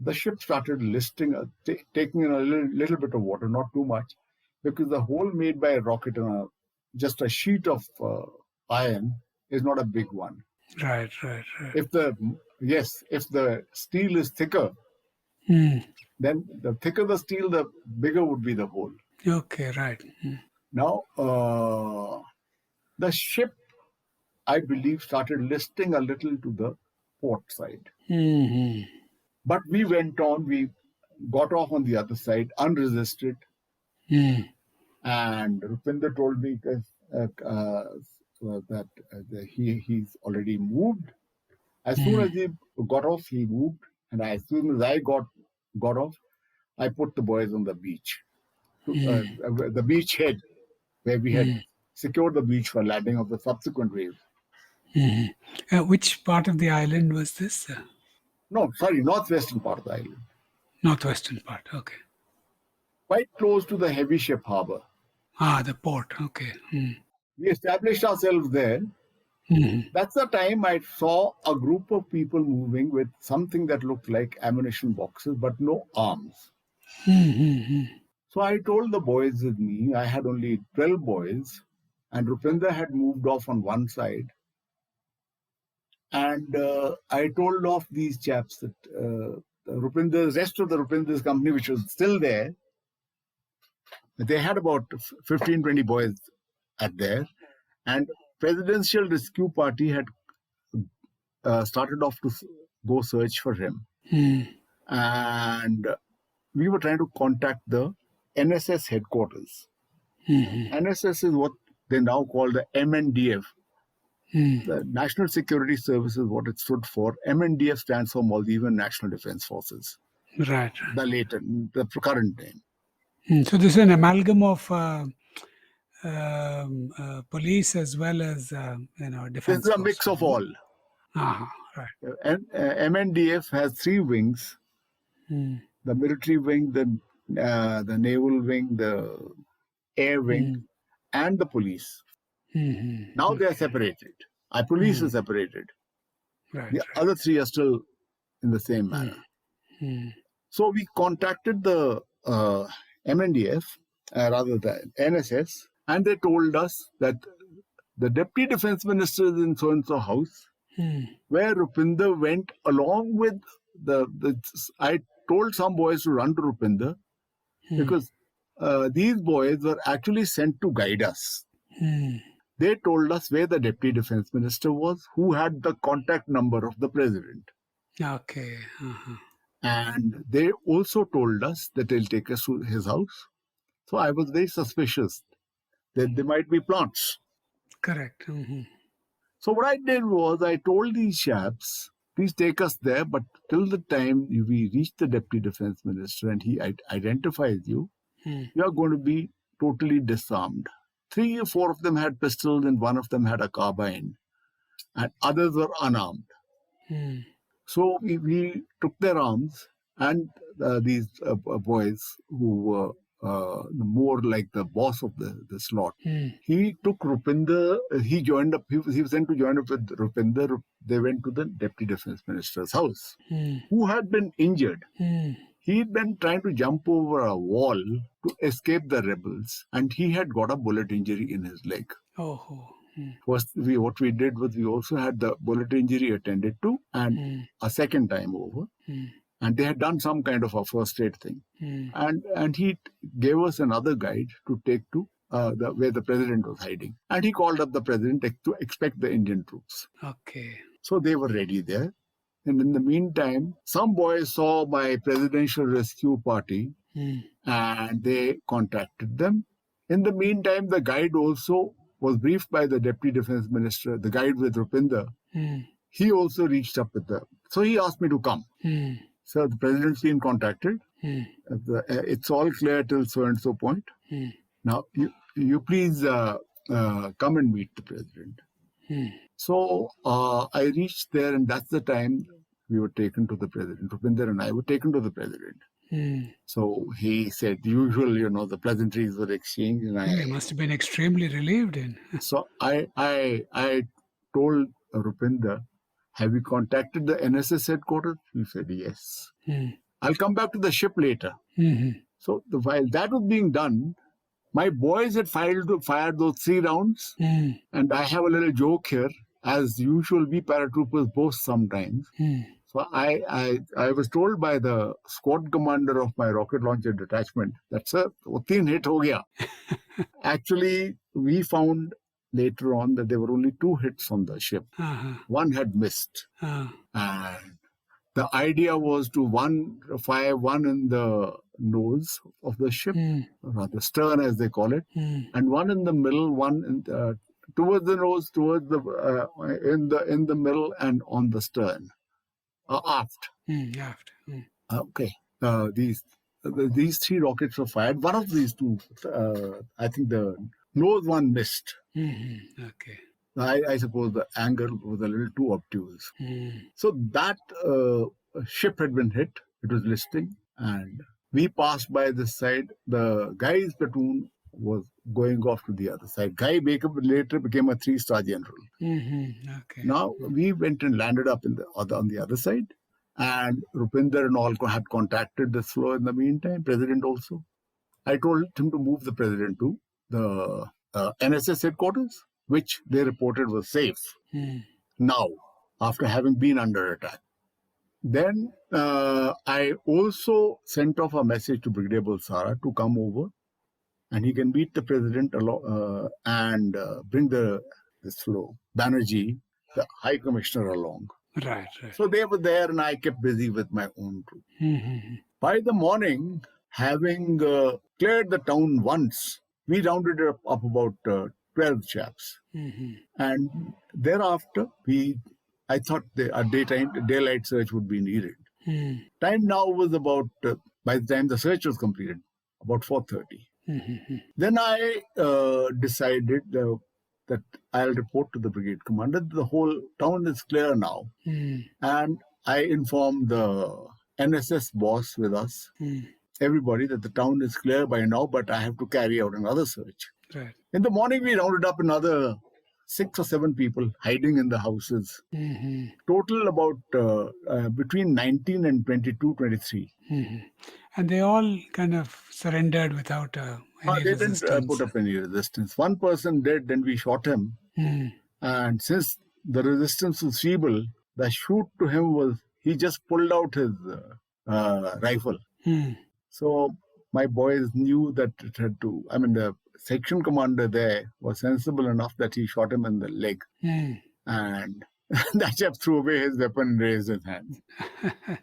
the ship started listing, taking in a little bit of water, not too much, because the hole made by a rocket on just a sheet of iron is not a big one. Right. If the steel is thicker, then the thicker the steel, the bigger would be the hole. Okay, right. Now, the ship, I believe, started listing a little to the port side. But we went on, we got off on the other side, unresisted. And Rupinder told me that he's already moved. As soon as he got off, he moved. And as soon as I got off, I put the boys on the beach. The beach head, where we had secured the beach for landing of the subsequent wave. Which part of the island was this? Northwestern part of the island. Northwestern part, okay. Quite close to the heavy ship harbor. The port, okay. We established ourselves there. That's the time I saw a group of people moving with something that looked like ammunition boxes, but no arms. So I told the boys with me, I had only 12 boys, and Rupinder had moved off on one side. And I told off these chaps that the rest of the Rupinder's company, which was still there, they had about 15, 20 boys at there. And Presidential Rescue Party had started off to go search for him. And we were trying to contact the NSS headquarters. NSS is what they now call the MNDF. The National Security Service is what it stood for. MNDF stands for Maldivian National Defense Forces. Right. The current name. So this is an amalgam of police as well as defense. This is a mix of all. Right. And MNDF has 3 wings: the military wing, the naval wing, the air wing, and the police. Now they are separated. Our police is separated. Right. The other 3 are still in the same manner. So we contacted the MNDF, rather the NSS, and they told us that the Deputy Defense Minister is in so-and-so house, where Rupinder went along with I told some boys to run to Rupinder because these boys were actually sent to guide us. They told us where the Deputy Defense Minister was, who had the contact number of the President. Okay. And they also told us that they'll take us to his house. So I was very suspicious that there might be plots. Correct. So what I did was I told these chaps, please take us there, but till the time we reach the Deputy Defense Minister and he identifies you, you are going to be totally disarmed. 3 or 4 of them had pistols and 1 of them had a carbine, and others were unarmed. So we took their arms, and these boys who were more like the boss of the slot, he took Rupinder, he joined up, he was sent to join up with Rupinder. They went to the Deputy Defense Minister's house, who had been injured. He'd been trying to jump over a wall to escape the rebels, and he had got a bullet injury in his leg. First, what we did was we also had the bullet injury attended to, and a second time over. And they had done some kind of a first aid thing. And he gave us another guide to take to where the president was hiding. And he called up the president to expect the Indian troops. Okay. So they were ready there. And in the meantime, some boys saw my presidential rescue party and they contacted them. In the meantime, the guide also was briefed by the Deputy Defense Minister, the guide with Rupinder. He also reached up with them. So he asked me to come. So the president's been contacted. It's all clear till so-and-so point. Now, you please come and meet the president. So I reached there, and that's the time we were taken to the president. Rupinder and I were taken to the president. So he said, usual, the pleasantries were exchanged. And He must have been extremely relieved. So I told Rupinder, have you contacted the NSS headquarters? He said, yes. I'll come back to the ship later. So while that was being done, my boys had fired those 3 rounds. And I have a little joke here. As usual, we paratroopers boast sometimes. So I was told by the squad commander of my rocket launcher detachment that, sir, 3 hit ho gaya. Actually, we found later on that there were only 2 hits on the ship. One had missed. And the idea was to fire one in the nose of the ship, or the stern as they call it, and one in the middle, one in towards the nose, towards the in the middle, and on the stern, aft. Aft. Okay. These 3 rockets were fired. One of these 2, I think the nose one missed. Okay. I suppose the angle was a little too obtuse. So that ship had been hit. It was listing, and we passed by this side. The guy's platoon was going off to the other side. Guy Baker later became a 3-star general. Okay. Now we went and landed up on the other side, and Rupinder and all had contacted this floor in the meantime. President also. I told him to move the president to the NSS headquarters, which they reported was safe. Now, after having been under attack. Then I also sent off a message to Brigadier Bulsara to come over, and he can meet the president and bring this flow, Banerjee, the High Commissioner, along. Right. So they were there, and I kept busy with my own troop. By the morning, having cleared the town once, we rounded it up about 12 chaps. And thereafter, I thought a daylight search would be needed. Time now was about, by the time the search was completed, about 4:30. Then I decided that I'll report to the brigade commander. The whole town is clear now. And I informed the NSS boss with us, everybody, that the town is clear by now, but I have to carry out another search. Right. In the morning, we rounded up another 6 or 7 people hiding in the houses. Total about between 19 and 22, 23. And they all kind of surrendered without any They resistance. didn't put up any resistance. One person did, then we shot him. And since the resistance was feeble, the shoot to him was, he just pulled out his rifle. So my boys knew that it had to, the section commander there was sensible enough that he shot him in the leg. And that chap threw away his weapon and raised his hand.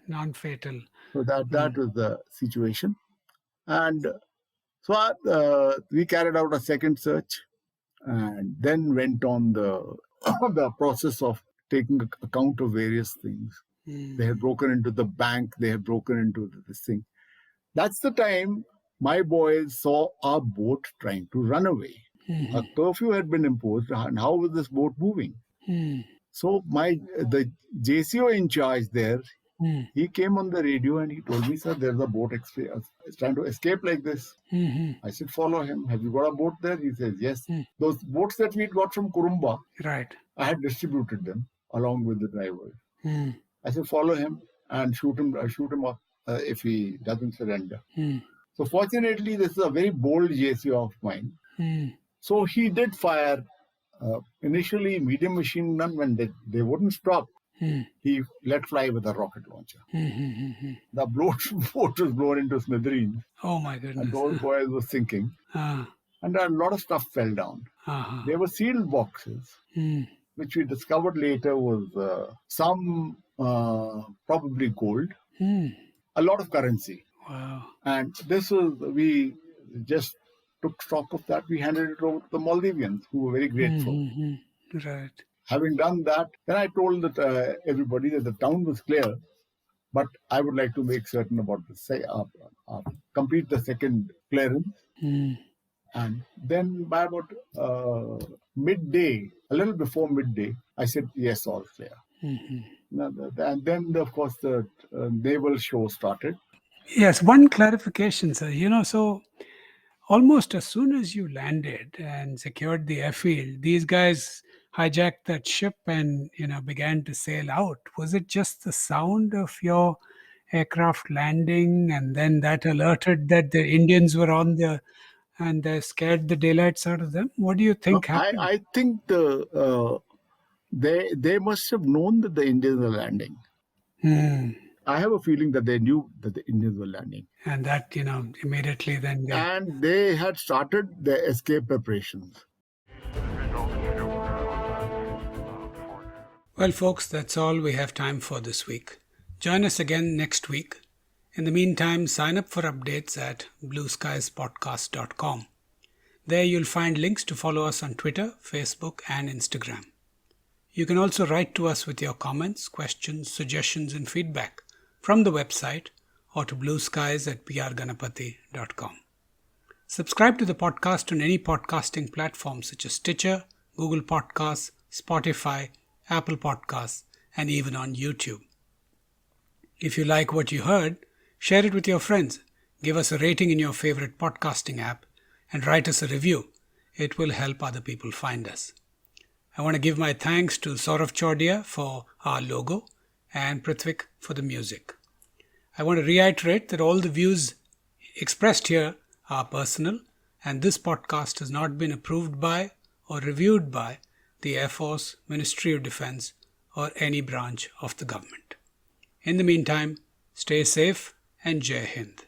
Non-fatal. So that was the situation. And so we carried out a second search and then went on the process of taking account of various things. They had broken into the bank. They had broken into this thing. That's the time my boys saw our boat trying to run away. A curfew had been imposed, and how was this boat moving? So the JCO in charge there, he came on the radio and he told me, sir, there's a boat it's trying to escape like this. I said, follow him. Have you got a boat there? He says, yes. Those boats that we got from Kurumba, Right. I had distributed them along with the driver. I said, follow him and shoot him up if he doesn't surrender. So fortunately, this is a very bold JCO of mine. So he did fire initially medium machine gun, when they wouldn't stop, he let fly with a rocket launcher. The boat was blown into smithereens. Oh my goodness. And those boys were sinking. And a lot of stuff fell down. They were sealed boxes, which we discovered later was some probably gold, a lot of currency. Wow. And we just took stock of that. We handed it over to the Maldivians, who were very grateful. Right. Having done that, then I told that everybody that the town was clear, but I would like to make certain about complete the second clearance. And then by about midday, a little before midday, I said, yes, all clear. And then, of course, the naval show started. Yes, one clarification, sir. So almost as soon as you landed and secured the airfield, these guys hijacked that ship and, began to sail out. Was it just the sound of your aircraft landing and then that alerted that the Indians were on there and they scared the daylights out of them? What do you think happened? I think they must have known that the Indians were landing. I have a feeling that they knew that the Indians were landing. And that, immediately then... And they had started the escape preparations. Well, folks, that's all we have time for this week. Join us again next week. In the meantime, sign up for updates at blueskiespodcast.com. There you'll find links to follow us on Twitter, Facebook, and Instagram. You can also write to us with your comments, questions, suggestions, and feedback from the website or to blueskies@prganapati.com. Subscribe to the podcast on any podcasting platform such as Stitcher, Google Podcasts, Spotify, Apple Podcasts, and even on YouTube. If you like what you heard, share it with your friends, give us a rating in your favorite podcasting app, and write us a review. It will help other people find us. I want to give my thanks to Saurav Chordia for our logo and Prithvik for the music. I want to reiterate that all the views expressed here are personal, and this podcast has not been approved by or reviewed by the Air Force, Ministry of Defense, or any branch of the government. In the meantime, stay safe and Jai Hind.